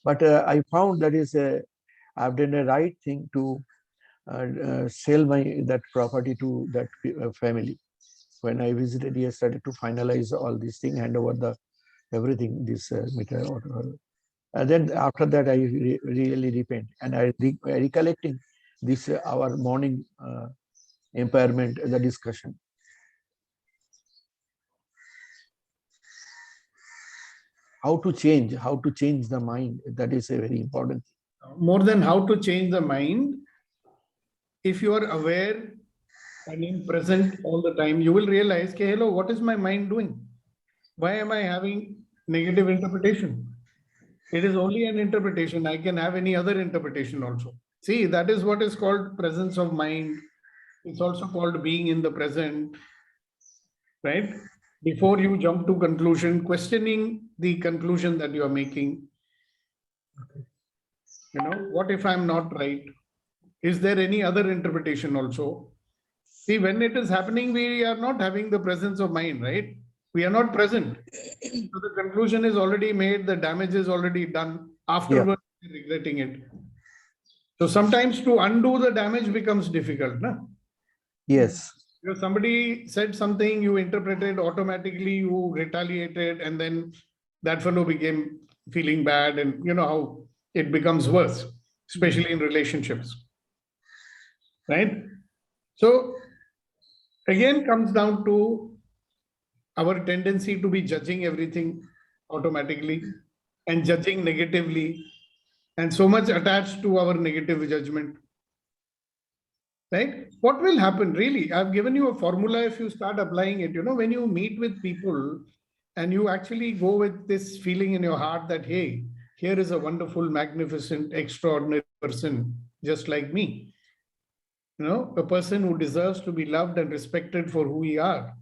But I found that is I've done a right thing to sell that property to that family. When I visited yesterday to finalize all these things, hand over the everything, this meter, whatever. And then after that, I really repent, and I recollecting this our morning impairment, the discussion. How to change the mind, that is a very important thing. More than how to change the mind, if you are aware and in present all the time, you will realize, okay, hello, what is my mind doing? Why am I having negative interpretation? It is only an interpretation. I can have any other interpretation also. See, that is what is called presence of mind. It's also called being in the present, right? Before you jump to conclusion, questioning the conclusion that you are making. You know, what if I'm not right? Is there any other interpretation also? See, when it is happening, we are not having the presence of mind, right? We are not present. So the conclusion is already made, the damage is already done. Afterwards, regretting it. So sometimes to undo the damage becomes difficult. No? Yes. Because somebody said something, you interpreted automatically, you retaliated, and then that fellow became feeling bad, and you know how it becomes worse, especially in relationships. Right? So again comes down to our tendency to be judging everything automatically and judging negatively, and so much attached to our negative judgment. Right? What will happen really? I've given you a formula. If you start applying it, you know, when you meet with people and you actually go with this feeling in your heart that, hey, here is a wonderful, magnificent, extraordinary person just like me. You know, a person who deserves to be loved and respected for who we are.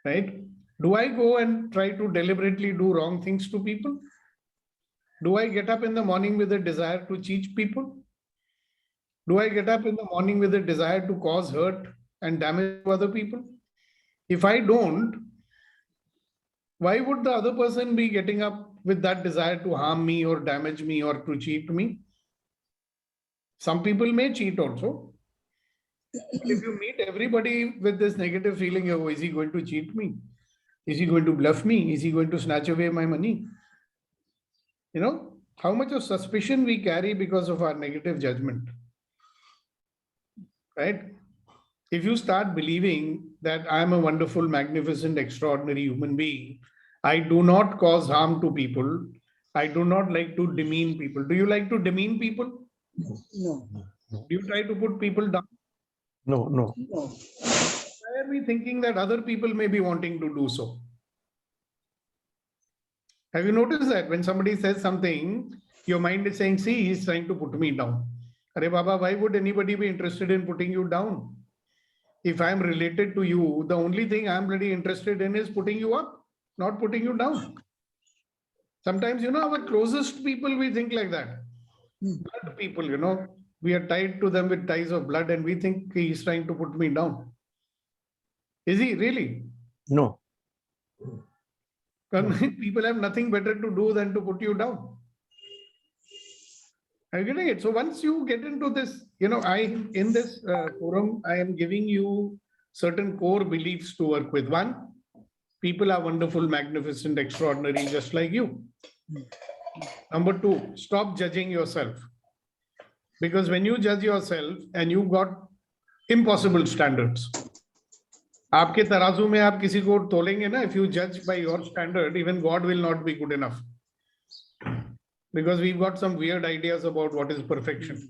Right? Do I go and try to deliberately do wrong things to people? Do I get up in the morning with a desire to cheat people? Do I get up in the morning with a desire to cause hurt and damage to other people? If I don't, why would the other person be getting up with that desire to harm me or damage me or to cheat me? Some people may cheat also. If you meet everybody with this negative feeling, oh, is he going to cheat me? Is he going to bluff me? Is he going to snatch away my money? You know, how much of suspicion we carry because of our negative judgment. Right? If you start believing that I'm a wonderful, magnificent, extraordinary human being, I do not cause harm to people. I do not like to demean people. Do you like to demean people? No. Do you try to put people down? No, no. No. Why are we thinking that other people may be wanting to do so? Have you noticed that when somebody says something, your mind is saying, see, he's trying to put me down. Arey Baba, why would anybody be interested in putting you down? If I'm related to you, the only thing I'm really interested in is putting you up, not putting you down. Sometimes, you know, our closest people, we think like that. Blood people, you know, we are tied to them with ties of blood and we think he's trying to put me down. Is he really? No. People have nothing better to do than to put you down. Are you getting it? So once you get into this, you know, in this forum, I am giving you certain core beliefs to work with. One, people are wonderful, magnificent, extraordinary, just like you. Number two, stop judging yourself. Because when you judge yourself and you got impossible standards, आपके तराजू में आप किसी को तोलेंगे ना, if you judge by your standard, even God will not be good enough. Because we've got some weird ideas about what is perfection.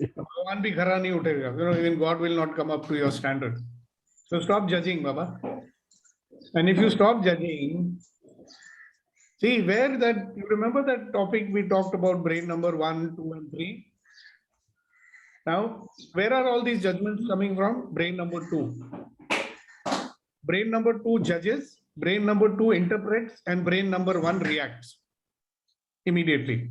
भगवान भी खरा नहीं उठेगा. You know, even God will not come up to your standard. So stop judging, Baba. And if you stop judging, see where that, you remember that topic we talked about, brain number 1, 2, and 3? Now, where are all these judgments coming from? Brain number 2. Brain number 2 judges, brain number 2 interprets, and brain number 1 reacts immediately.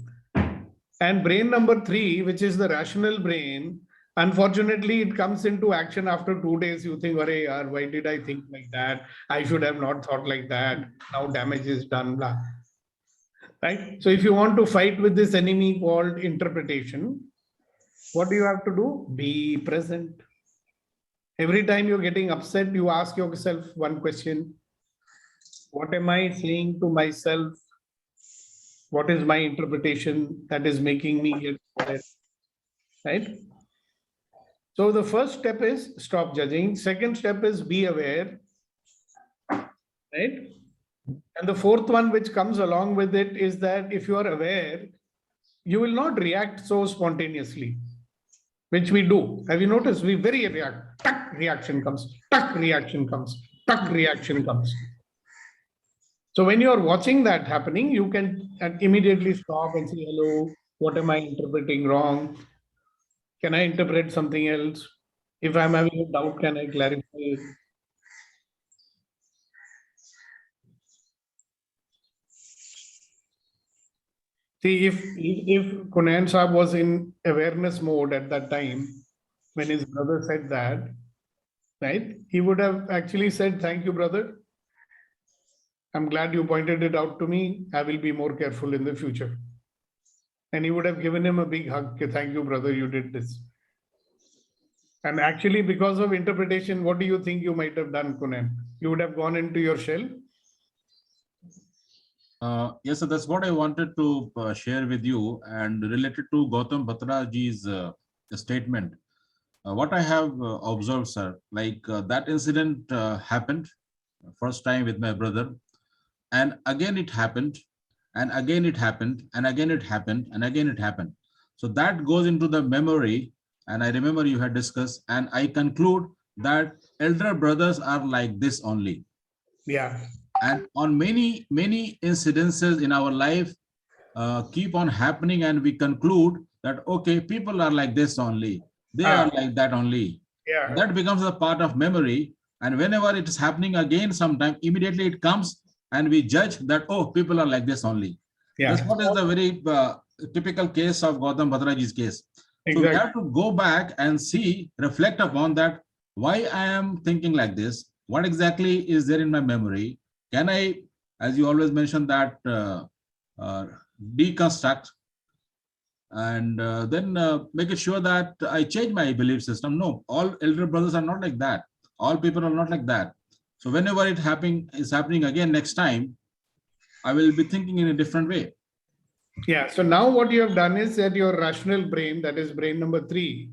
And brain number 3, which is the rational brain, unfortunately, it comes into action after 2 days. You think, "Arey yaar, why did I think like that? I should have not thought like that. Now damage is done." Blah. Right? So if you want to fight with this enemy called interpretation, what do you have to do? Be present. Every time you're getting upset, you ask yourself one question. What am I saying to myself? What is my interpretation that is making me get upset? Right? So the first step is stop judging. Second step is be aware. Right? And the fourth one which comes along with it is that if you are aware, you will not react so spontaneously. which we do. Have you noticed? We very react. Tuck, reaction comes. Tuck, reaction comes. Tuck, reaction comes. So when you are watching that happening, you can immediately stop and say, hello, what am I interpreting wrong? Can I interpret something else? If I'm having a doubt, can I clarify? See, if Kunayan Saab was in awareness mode at that time, when his brother said that, right, he would have actually said, thank you, brother. I'm glad you pointed it out to me. I will be more careful in the future. And he would have given him a big hug. Thank you, brother, you did this. And actually, because of interpretation, what do you think you might have done, Kunayan? You would have gone into your shell? Yes, so that's what I wanted to share with you, and related to Gautam Batra ji's statement. What I have observed, sir, like that incident happened first time with my brother, and again it happened, and again it happened, and again it happened, and again it happened. So that goes into the memory, and I remember you had discussed, and I conclude that elder brothers are like this only. Yeah. And on many incidences in our life keep on happening, and we conclude that, okay, people are like this only. They are like that only. Yeah. That becomes a part of memory. And whenever it is happening again, sometime immediately it comes and we judge that, oh, people are like this only. Yeah. That's what is the very typical case of Gautam Batra ji's case. So we have to go back and see, reflect upon that, why I am thinking like this, what exactly is there in my memory. Can I, as you always mention, that deconstruct and then make it sure that I change my belief system? No, all elder brothers are not like that. All people are not like that. So whenever it is happening again next time, I will be thinking in a different way. Yeah. So now what you have done is that your rational brain, that is brain number 3,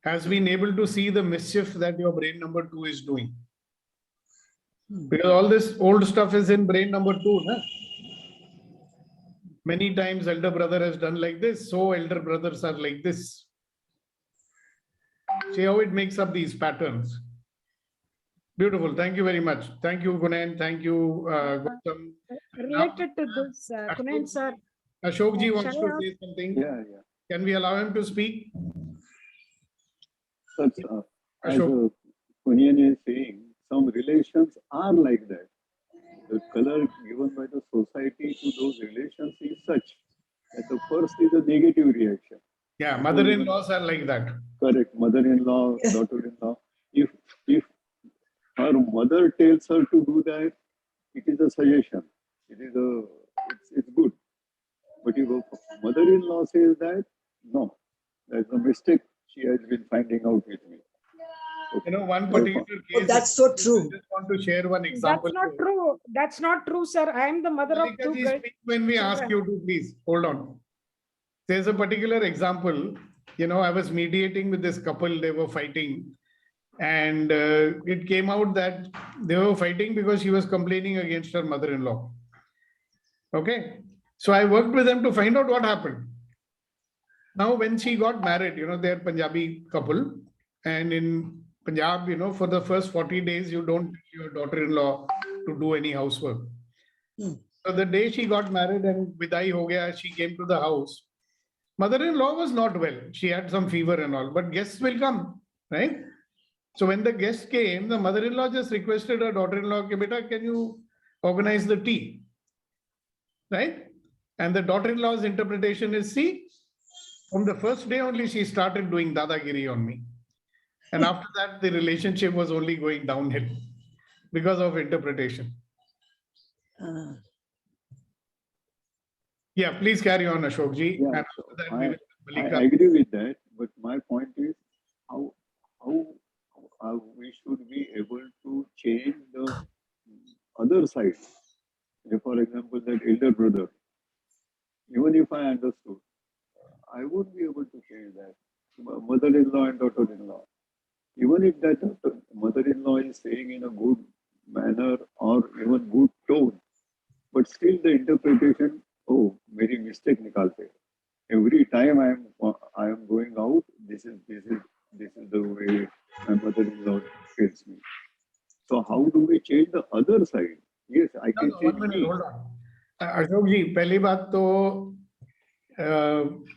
has been able to see the mischief that your brain number 2 is doing. Because all this old stuff is in brain number 2. Nah? Many times elder brother has done like this, so elder brothers are like this. See how it makes up these patterns. Beautiful. Thank you very much. Thank you, Kunayan. Thank you, Gautam. Related to this, Kunayan sir. Ashokji wants shall I to ask- say something. Yeah. Can we allow him to speak? That's, as Ashok. Kunayan is saying, some relations are like that. The color given by the society to those relations is such that the first is a negative reaction. Yeah, mother-in-laws are like that. Correct. Mother-in-law, daughter-in-law. If her mother tells her to do that, it is a suggestion. It's good. But if a mother-in-law says that, no, that's a mistake she has been finding out with me. You know, one particular case. Oh, that's so true. I just want to share one example. That's not true. That's not true, sir. I am the mother of Malika 2 ji, girls. speak when we ask you to, please hold on. There's a particular example. You know, I was mediating with this couple. They were fighting, and it came out that they were fighting because she was complaining against her mother-in-law. Okay, so I worked with them to find out what happened. Now, when she got married, you know, they're Punjabi couple, and in Punjab, you know, for the first 40 days, you don't tell your daughter-in-law to do any housework. So the day she got married and Vidai ho gaya, she came to the house. Mother-in-law was not well. She had some fever and all, but guests will come, right? So when the guests came, the mother-in-law just requested her daughter-in-law, "Beta, can you organize the tea?" Right? And the daughter-in-law's interpretation is, see, from the first day only, she started doing dadagiri on me. And after that, the relationship was only going downhill because of interpretation. Yeah, please carry on, Ashokji. Yeah, And so after that, we will Malika. I agree with that, but my point is how we should be able to change the other side. For example, that elder brother, even if I understood, I won't be able to change that. Mother-in-law and daughter-in-law. Even if that mother-in-law is saying in a good manner or even good tone, but still the interpretation, oh, मेरी mistake निकालते. every time I am going out, this is the way my mother-in-law treats me. So how do we change the other side? Yes, I No, can no, change 1 minute, me. hold on. Ashok ji, पहली बात तो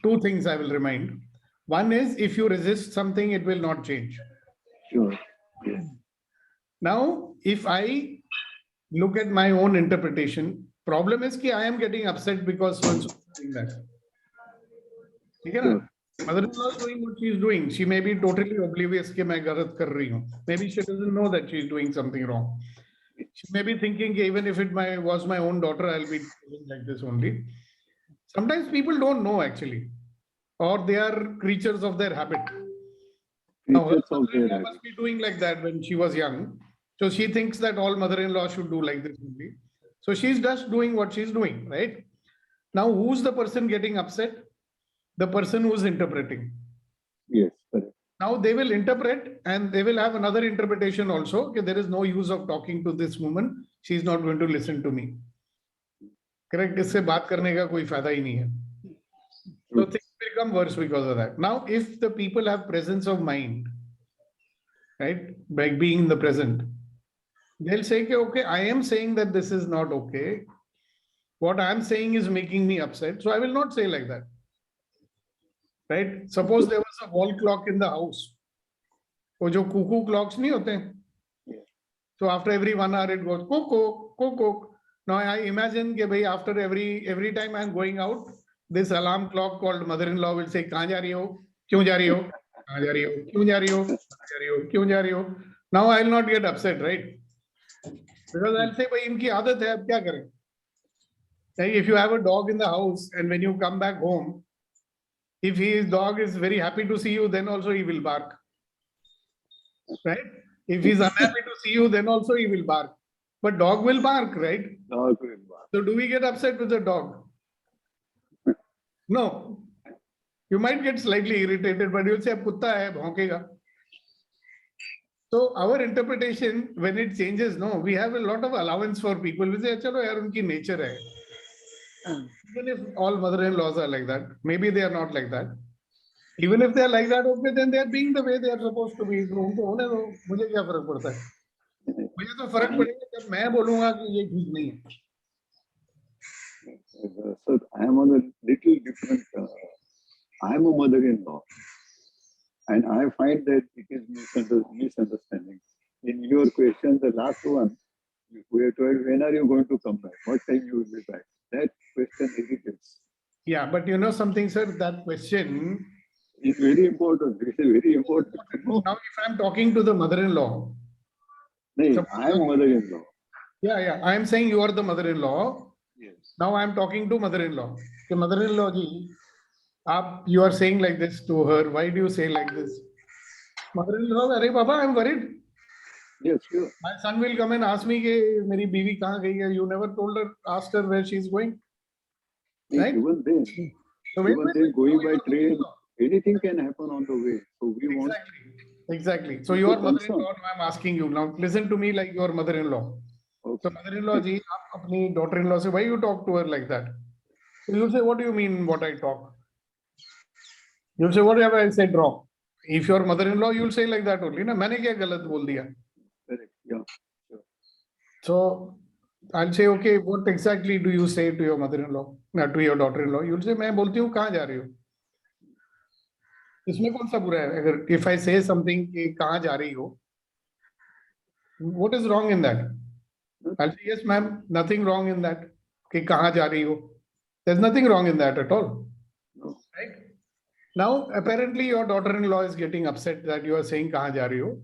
two things I will remind. One is if you resist something, it will not change. Sure. Yes. Now, if I look at my own interpretation, problem is कि I am getting upset because so and so is doing that. ठीक है ना? Mother-in-law is doing what she is doing. She may be totally oblivious कि मैं गलत कर रही हूँ. Maybe she doesn't know that she is doing something wrong. She may be thinking even if it was my own daughter, I'll be doing like this only. Sometimes people don't know actually, or they are creatures of their habit. Now, her Creatures of their mother-in-law habit. must be doing like that when she was young. So she thinks that all mother-in-law should do like this only. So she's just doing what she's doing, right? Now, who's the person getting upset? The person who's interpreting. Yes, correct. Now they will interpret and they will have another interpretation also. Okay, there is no use of talking to this woman. She is not going to listen to me. Correct? इससे बात करने का कोई फायदा ही नहीं है. So things become worse because of that. Now, if the people have presence of mind, right, by being in the present, they'll say, okay, I am saying that this is not okay. What I am saying is making me upset. So I will not say like that. Right? Suppose there was a wall clock in the house. वो जो cuckoo clocks नहीं होते हैं. So after every 1 hour it goes cuckoo, cuckoo. Now I imagine कि भाई after every time I'm going out, this alarm clock called mother-in-law will say कहाँ जा रही हो, क्यों जा रही हो, कहाँ जा रही हो, क्यों जा रही हो, कहाँ जा रही हो, क्यों जा रही हो. Now I will not get upset, right? Because I'll say भाई इनकी आदत है, अब क्या करें. Like if you have a dog in the house and when you come back home, if his dog is very happy to see you, then also he will bark. Right? If he's unhappy to see you, then also he will bark. But dog will bark, right? Dog will bark. So do we get upset with the dog? No. You might get slightly irritated, but you'll say, "Kutta hai, bhonkega." So our interpretation, when it changes, no, we have a lot of allowance for people. We say, "Chalo yaar, unki nature hai." Even if all mother-in-laws are like that, maybe they are not like that. Even if they are like that, okay, then they are being the way they are supposed to be. तो उनको होने दो, मुझे क्या फर्क पड़ता है? मुझे तो फर्क पड़ेगा जब मैं बोलूँगा कि ये ठीक नहीं है. So I am on a little different. I am a mother-in-law, and I find that it is misunderstanding. In your question, the last one, we are told, when are you going to come back? What time you will be back? That question irritates. Yeah, but you know something, sir, that question. It's very important. It is very important. Now, if I'm talking to the mother-in-law. No, I am mother-in-law. Yeah. I am saying you are the mother-in-law. Yes. Now I am talking to mother-in-law. Okay, mother-in-law ji, you are saying like this to her. Why do you say like this? Mother-in-law, Arey Baba, I am worried. Yes, sure. My son will come and ask me कि मेरी बीवी कहाँ गई है. You never told her, asked her where she is going. Right? Even then, So going by train, anything can happen on the way. So we want. Exactly. So your mother-in-law, I'm asking you now. Listen to me like your mother-in-law. Okay. So mother-in-law ji, आप अपनी daughter-in-law से, why you talk to her like that? So you'll say, what do you mean what I talk? You'll say, what have I said wrong? If your mother-in-law, you'll say like that only. ना मैंने क्या गलत बोल दिया? Correct. Yeah. Sure. So I'll say, okay, what exactly do you say to your mother-in-law, to your daughter-in-law? You'll say, मैं बोलती हूँ कहाँ जा रही हो? इसमें कौन सा बुरा है? अगर if I say something कि कहाँ जा रही हो, what is wrong in that? I'll say, yes, ma'am, nothing wrong in that. कि कहाँ जा रही हो? There's nothing wrong in that at all. No. Right? Now, apparently your daughter-in-law is getting upset that you are saying कहाँ जा रही हो?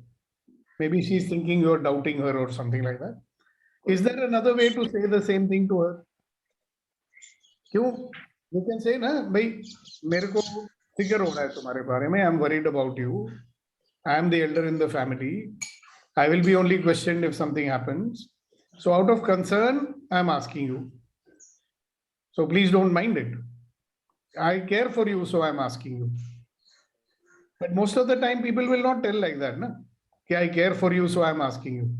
Maybe she's thinking you're doubting her or something like that. Is there another way to say the same thing to her? क्यों? You can say ना, भाई मेरे को फिक्र हो रहा है तुम्हारे बारे में. I'm worried about you. I am the elder in the family. I will be only questioned if something happens. So out of concern, I'm asking you. So please don't mind it. I care for you, so I'm asking you. But most of the time, people will not tell like that, na? कि I care for you, so I'm asking you.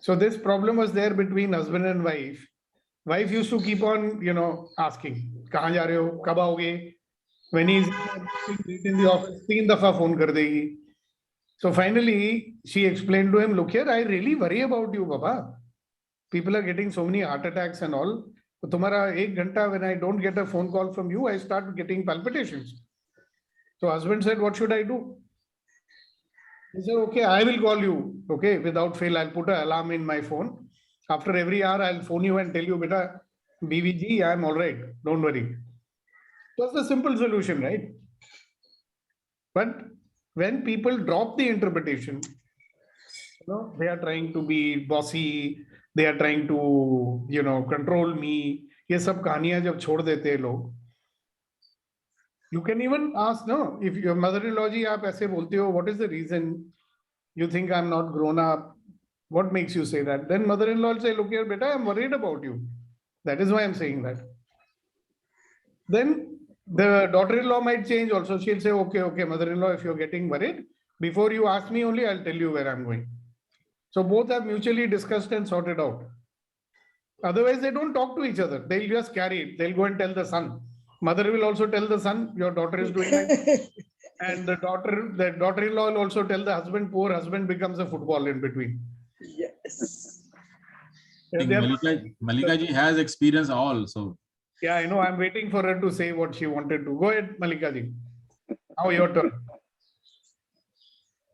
So this problem was there between husband and wife. Wife used to keep on, asking. कहाँ जा रहे हो, कब आओगे? When he's in the office, 3 दफा phone कर देगी. So finally, she explained to him, look here, I really worry about you, Baba. People are getting so many heart attacks and all. So तुम्हारा 1 घंटा, when I don't get a phone call from you, I start getting palpitations. So husband said, what should I do? He said, okay, I will call you. Okay, without fail, I'll put an alarm in my phone. After every hour, I'll phone you and tell you, beta, BVG, I'm all right. Don't worry. That's the simple solution, right? But when people drop the interpretation, they are trying to be bossy, they are trying to, control me. ये सब कहानियां जब छोड़ देते हैं लोग, you can even ask, no, if your mother-in-law ji, आप ऐसे बोलते हो, what is the reason you think I'm not grown up? What makes you say that? Then mother-in-law will say, look here, beta, I'm worried about you. That is why I'm saying that. Then the daughter-in-law might change also. She'll say, okay, mother-in-law, if you're getting worried, before you ask me only, I'll tell you where I'm going. So both have mutually discussed and sorted out. Otherwise, they don't talk to each other. They'll just carry it. They'll go and tell the son. Mother will also tell the son, your daughter is doing it. And the daughter-in-law will also tell the husband, poor husband becomes a football in between. Yes. I think Malika ji has experience all. So yeah, I know. I'm waiting for her to say what she wanted to. Go ahead, Malika ji. Now your turn.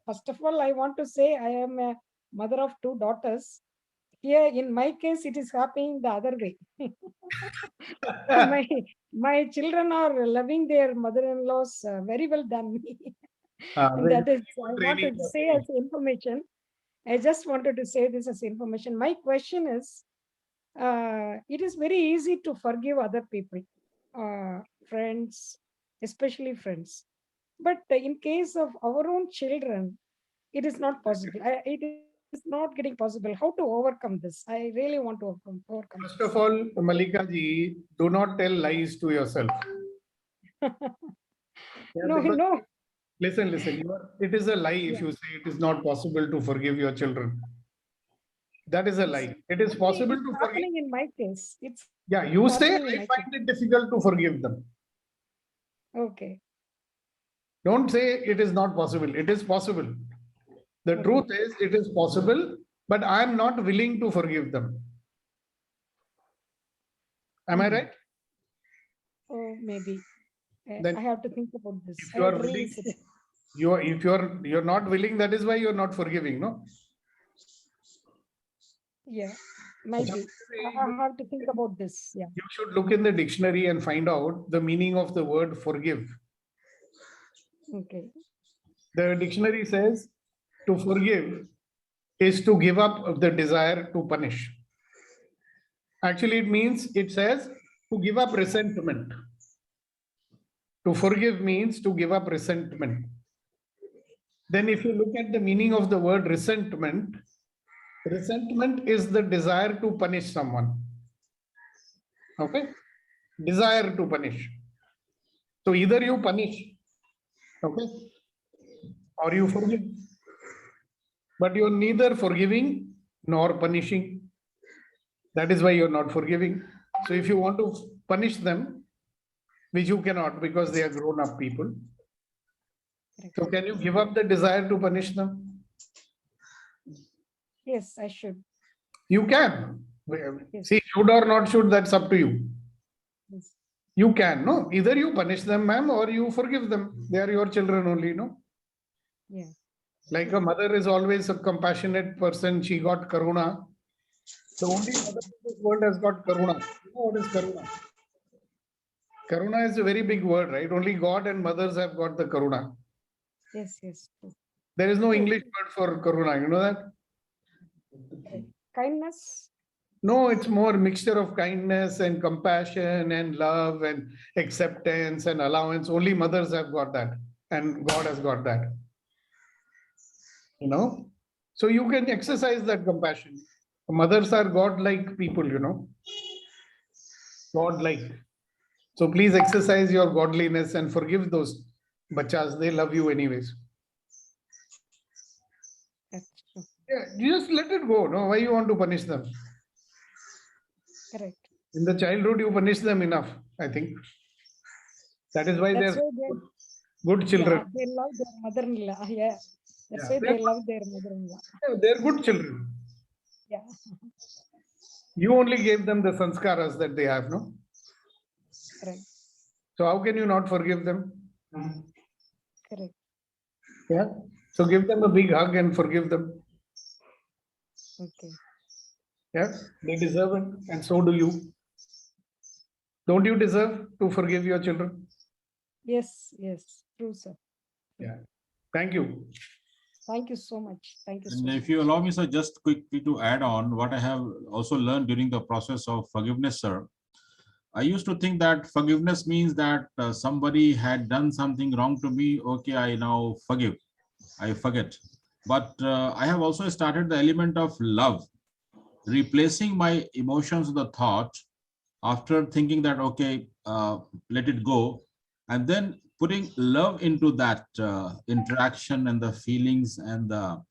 First of all, I want to say I am a mother of 2 daughters. Here, in my case, it is happening the other way. my children are loving their mother-in-laws very well than me. That is, I wanted to say as information. I just wanted to say this as information. My question is, it is very easy to forgive other people, friends, especially friends. But in case of our own children, it is not possible. It is not getting possible. How to overcome this? I really want to overcome. First of all, Malika ji, do not tell lies to yourself. No. Listen. It is a lie if you say it is not possible to forgive your children. That is a lie. It is possible to forgive. Happening in my case. You say I find it difficult to forgive them. Okay. Don't say it is not possible. It is possible. The truth is it is possible, but I am not willing to forgive them. Am I right? Oh, maybe. Then I have to think about this. If you are willing, if you're not willing, that is why you're not forgiving, no? Yeah, maybe. I have to think about this. Yeah. You should look in the dictionary and find out the meaning of the word forgive. Okay. The dictionary says to forgive is to give up the desire to punish. Actually, it says to give up resentment. To forgive means to give up resentment. Then if you look at the meaning of the word resentment is the desire to punish someone. Okay? Desire to punish. So either you punish, okay, or you forgive. But you're neither forgiving nor punishing. That is why you're not forgiving. So if you want to punish them, which you cannot because they are grown-up people. So can you give up the desire to punish them? Yes, I should. You can. Yes. See, should or not should, that's up to you. Yes. You can, no? Either you punish them, ma'am, or you forgive them. They are your children only, no? Yeah. Like a mother is always a compassionate person. She got karuna. The only mother in this world has got karuna. You know what is karuna? Karuna is a very big word, right? Only God and mothers have got the karuna. Yes. There is no English word for karuna. You know that? Kindness. No, it's more mixture of kindness and compassion and love and acceptance and allowance. Only mothers have got that. And God has got that. You know? So you can exercise that compassion. Mothers are God-like people, you know. God-like. So please exercise your godliness and forgive those bachas. They love you anyways. That's true. Yeah, you just let it go. No, why you want to punish them? Correct. In the childhood, you punish them enough. I think. That is why That's they're why they, good children. yeah, they love their mother-in-law. Yeah, that's why they're they love their mother-in-law. they're good children. Yeah, You only gave them the sanskaras that they have, no? correct, So how can you not forgive them? correct. Yeah. So give them a big hug and forgive them. Okay. Yeah. They deserve it, and so do you. Don't you deserve to forgive your children? Yes, yes, true, sir. Yeah. Thank you. Thank you so much. Thank you so And much. if you allow me, sir, just quickly to add on what I have also learned during the process of forgiveness, sir. I used to think that forgiveness means that somebody had done something wrong to me. Okay, I now forgive. I forget. But I have also started the element of love, replacing my emotions with the thought after thinking that, okay, let it go. And then putting love into that interaction and the feelings and the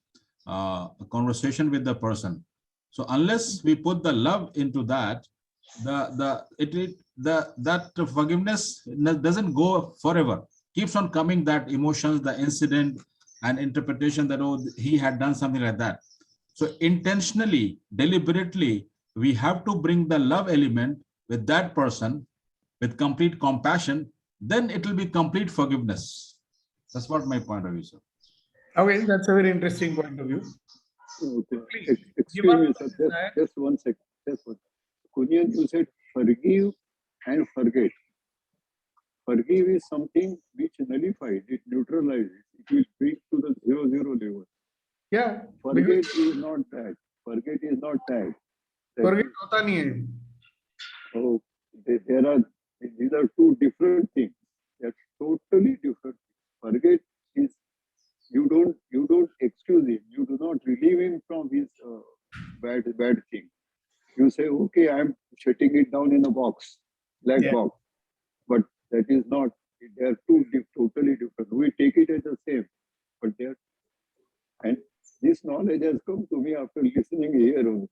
conversation with the person. So unless we put the love into that, that forgiveness doesn't go forever. Keeps on coming that emotions, the incident, and interpretation that, oh, he had done something like that. So intentionally, deliberately, we have to bring the love element with that person with complete compassion. Then it will be complete forgiveness. That's what my point of view, sir. Okay, that's a very interesting point of view. Okay. Please, Excuse give up me, the sir. desire. Just 1 second. Just one. Kunyan, you said forgive and forget. Forgive is something which nullifies, it neutralizes, it will bring to the 0 level. Yeah. Forget is not that. Forget is not that. Forget hota nahi hai. Oh, there are, these are two different things. They're totally different. Forget is you don't excuse him. You do not relieve him from his bad thing. You say, okay, I'm shutting it down in a box, black box. But that is not. They are totally different. We take it as the same, but they're, and this knowledge has come to me after listening here only.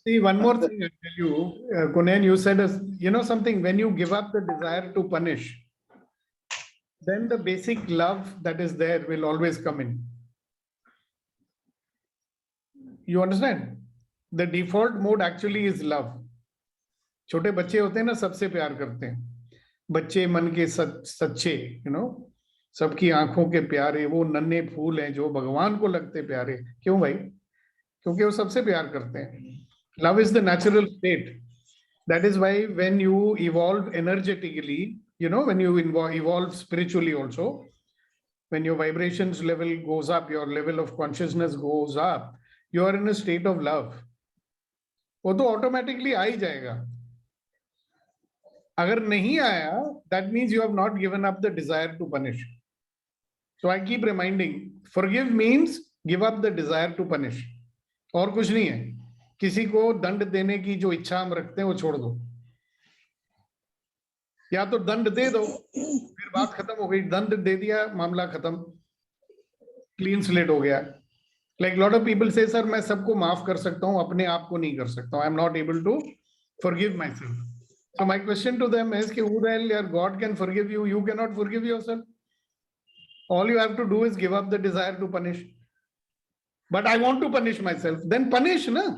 See, one more thing I tell you, Kunen, you said, you know something, when you give up the desire to punish, then the basic love that is there will always come in. You understand? The default mode actually is love. छोटे बच्चे होते हैं ना, सबसे प्यार करते हैं. बच्चे मन के सच्चे, you know, सबकी आंखों के प्यारे, वो नन्हे फूल हैं जो भगवान को लगते प्यारे. क्यों भाई? क्योंकि वो सबसे प्यार करते हैं. Love is the natural state. That is why when you evolve energetically, you know, when you evolve spiritually also, when your vibrations level goes up, your level of consciousness goes up, you are in a state of love. वो तो automatically आ ही जाएगा. अगर नहीं आया, that means you have not given up the desire to punish. So I keep reminding, forgive means give up the desire to punish. और कुछ नहीं है. किसी को दंड देने की जो इच्छा हम रखते हैं वो छोड़ दो. या तो दंड दे दो, फिर बात खत्म हो गई. दंड दे दिया, मामला खत्म, क्लीन स्लेट हो गया. Like lot of people say, sir, मैं सबको माफ कर सकता हूँ, अपने आप को नहीं कर सकता हूँ. I am not able to forgive myself. So my question to them is, who the hell, your God can forgive you? You cannot forgive yourself. All you have to do is give up the desire to punish. But I want to punish myself. Then punish, na?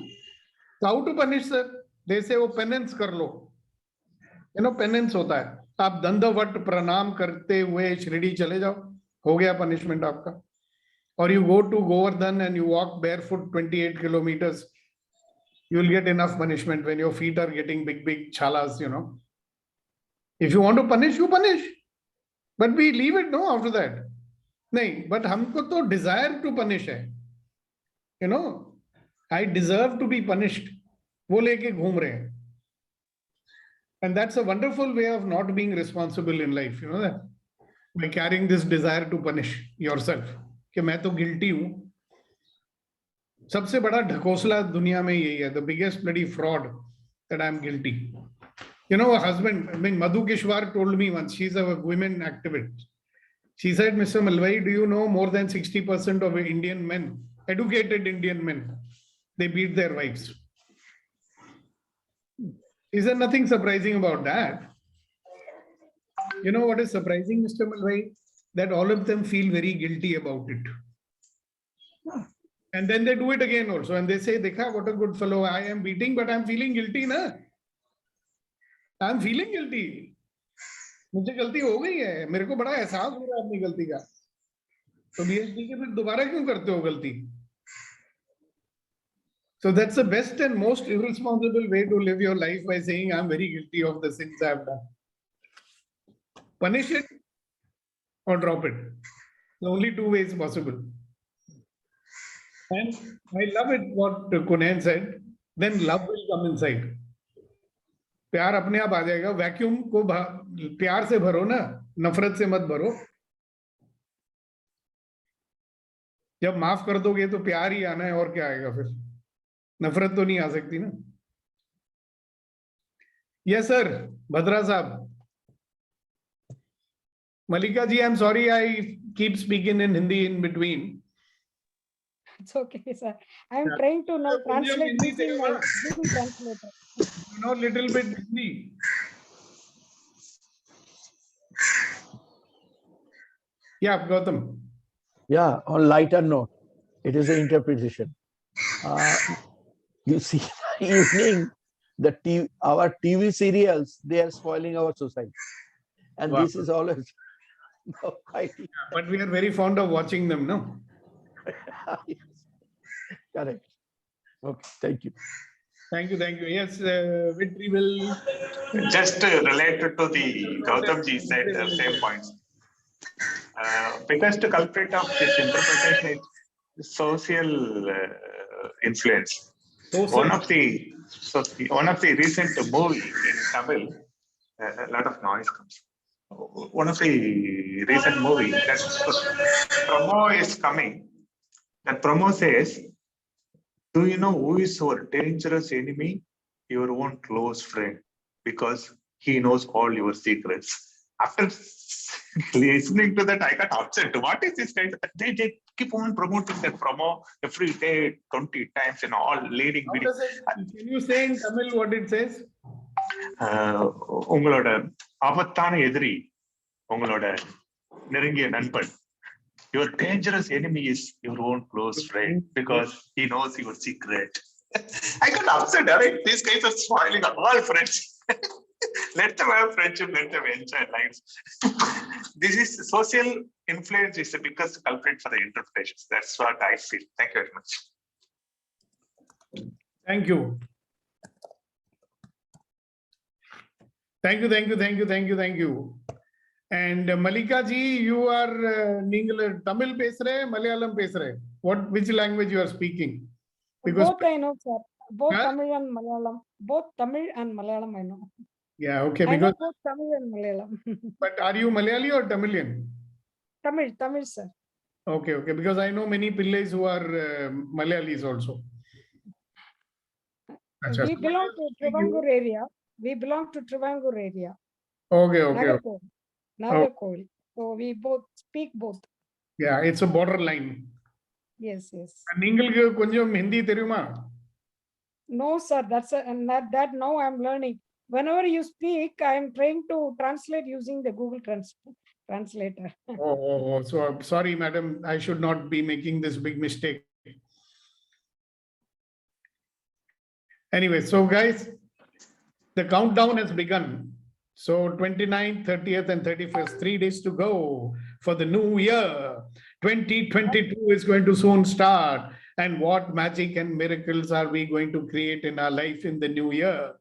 So how to punish, sir? They say, oh, penance कर लो. You know, penance होता है. आप दंडवत प्रणाम करते हुए शिरडी चले जाओ, हो गया punishment आपका. Or you go to Govardhan and you walk barefoot 28 kilometers, you will get enough punishment when your feet are getting big chalas, you know. If you want to punish, you punish. But we leave it, no, after that. नहीं, but हमको तो desire to punish है. You know, I deserve to be punished. वो लेके घूम रहे हैं. And that's a wonderful way of not being responsible in life, you know that? By carrying this desire to punish yourself. कि मैं तो guilty हूं. सबसे बड़ा ढकोसला दुनिया में यही है. The biggest bloody fraud that I am guilty. You know, a husband, I mean, Madhu Kishwar told me once, she's a women activist. She said, Mr. Malvai, do you know more than 60% of Indian men, educated Indian men, they beat their wives. Is there nothing surprising about that? You know what is surprising, Mr. Malvai? That all of them feel very guilty about it. And then they do it again also. And they say, Dekha, what a good fellow. I am beating, but I'm feeling guilty, na? I'm feeling guilty. मुझे गलती हो गई है, मेरे को बड़ा एहसास हो रहा है अपनी गलती का, तो बीएचडी के फिर दोबारा क्यों करते हो गलती? So that's the best and most irresponsible way to live your life, by saying I'm very guilty of the sins I've done. Punish it or drop it. The only two ways possible. And I love it what Kunain said. Then love will come inside. प्यार अपने आप आ जाएगा. Vacuum को प्यार से भरो ना, नफरत से मत भरो. जब माफ कर दोगे तो प्यार ही आना है, और क्या आएगा फिर? नफरत तो नहीं आ सकती ना. यस सर, भद्रा साहब. Malika ji, I'm sorry I keep speaking in Hindi in between. It's okay, sir. I'm trying to now translate using my Google Translator. You know, little bit Hindi. Yeah, Gautam. Yeah, on lighter note, it is an interpretation. You see, evening, our TV serials, they are spoiling our society. And Wow. this is always... But we are very fond of watching them, no? Correct. Okay, thank you. Thank you, thank you. Yes, Vitri will... Just related to the Gautam ji said the same points. Biggest culprit of this interpretation is social influence. One of the recent movie in Tamil, a lot of noise comes. One of the recent movie, that promo is coming. That promo says, do you know who is our dangerous enemy? Your own close friend, because he knows all your secrets. After listening to that, I got upset. What is this kind of, they keep on promoting that promo every day, 20 times in all leading videos. Can you say in Tamil what it says? உங்களோட ஆபத்தான எதிரி உங்களோட நெருங்கிய நண்பன். Your dangerous enemy is your own close friend, because he knows your secret. I got upset. Right? These guys are spoiling all friends. Let them have friendship, let them enjoy life. This is social influence is the biggest culprit for the interpretations. That's what I feel. Thank you very much. Thank you. Thank you, thank you, thank you, thank you, thank you. And Malika ji, you are Tamil pesre, Malayalam pesre. Which language you are speaking? Because both I know, sir. Both Tamil and Malayalam. Both Tamil and Malayalam I know. Yeah, okay. I Because know both Tamil and Malayalam. But are you Malayali or Tamilian? Tamil, sir. Okay, okay. Because I know many Pillays who are Malayalis also. Achha. We belong to Travangur area. We belong to Travangur area. Okay, okay. Nagarkoil. So we both speak both. Yeah, it's a borderline. Yes, yes. Ningalku konjam Hindi theriyuma? No, sir. That now I'm learning. Whenever you speak, I'm trying to translate using the Google Translator. So sorry, madam. I should not be making this big mistake. Anyway, so guys, the countdown has begun. So 29th, 30th, and 31st, 3 days to go for the new year. 2022 is going to soon start. And what magic and miracles are we going to create in our life in the new year?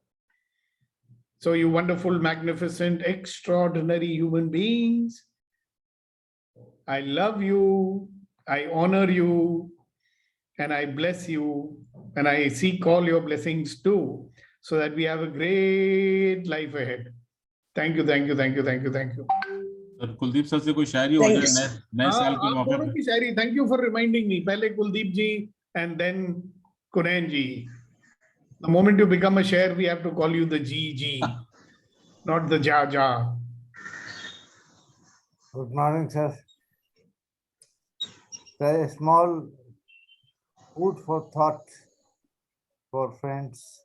So you wonderful, magnificent, extraordinary human beings, I love you, I honor you, and I bless you, and I seek all your blessings too, so that we have a great life ahead. Thank you, thank you, thank you, thank you, thank you. Kuldeep sir से कोई शायरी हो जाए नए साल के मौके पे. शायरी. Thank you for reminding me. पहले कुलदीप जी and then Kunain ji. The moment you become a share, we have to call you the GG, not the Ja. Good morning, sir. A small food for thought for friends.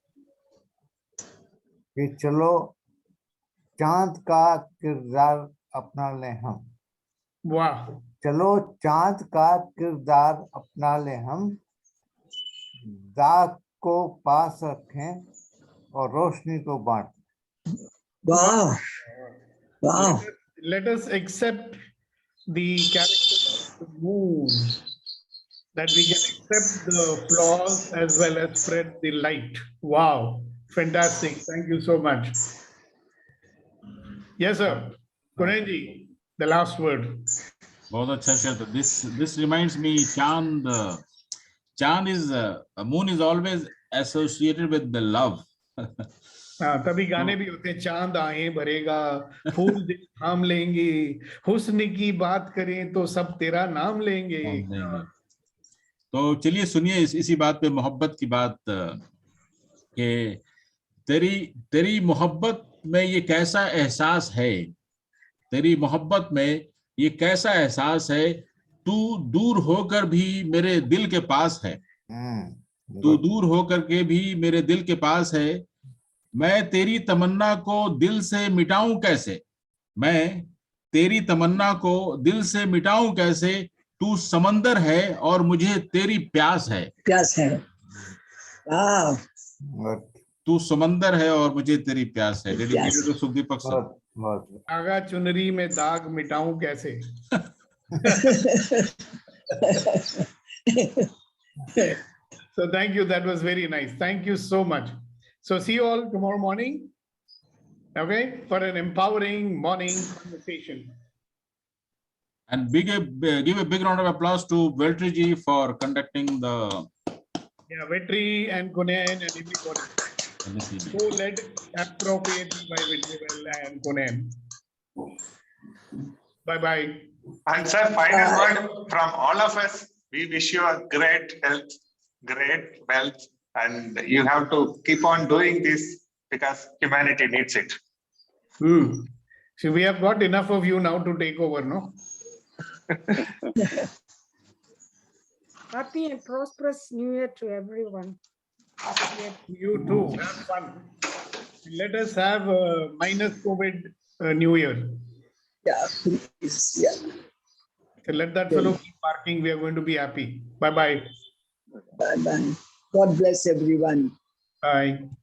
कि चलो चांद का किरदार अपना ले हम। Wow. चलो चांद का किरदार अपना ले हम, दाग को पास रखें और रोशनी को बांट। Wow. Wow. Let us accept the character of the moon, that we can accept the flaws as well as spread the light. Wow, fantastic. Thank you so much. Yes, sir. Kunenji, the last word. बहुत अच्छा share. This reminds me, Chand is moon is always associated with the love. हाँ, तभी गाने भी होते हैं, चांद आए भरेगा, फूल दिल थाम लेंगे, हुस्न की बात करें तो सब तेरा नाम लेंगे। तो चलिए सुनिए इसी बात पे, मोहब्बत की बात, कि तेरी मोहब्बत में ये कैसा एहसास है, तेरी मोहब्बत में ये कैसा एहसास है, तू दूर होकर भी मेरे दिल के पास है, तू दूर होकर के भी मेरे दिल के पास है, मैं तेरी तमन्ना को दिल से मिटाऊं कैसे, मैं तेरी तमन्ना को दिल से मिटाऊं कैसे, तू समंदर है और मुझे तेरी प्यास है। प्यास है। Wow. तू समंदर है और मुझे तेरी प्यास है। Dedicated to Sukhdeepak sir. आगा चुनरी में दाग मिटाऊं कैसे। So thank you. That was very nice. Thank you so much. So see you all tomorrow morning, okay, for an empowering morning conversation. And give a big round of applause to Veltri ji for conducting the. Yeah, Vetri and Kunen and everybody who led appropriately by Vetrivel and Kunen. Bye-bye. And sir, final word from all of us. We wish you a great health, great wealth, and you have to keep on doing this because humanity needs it. So we have got enough of you now to take over, no? Happy and prosperous New Year to everyone. You too. Have fun. Let us have a minus COVID New Year. Yeah, please. Yeah. So let that fellow keep parking. We are going to be happy. Bye-bye. Bye-bye. God bless everyone. Bye.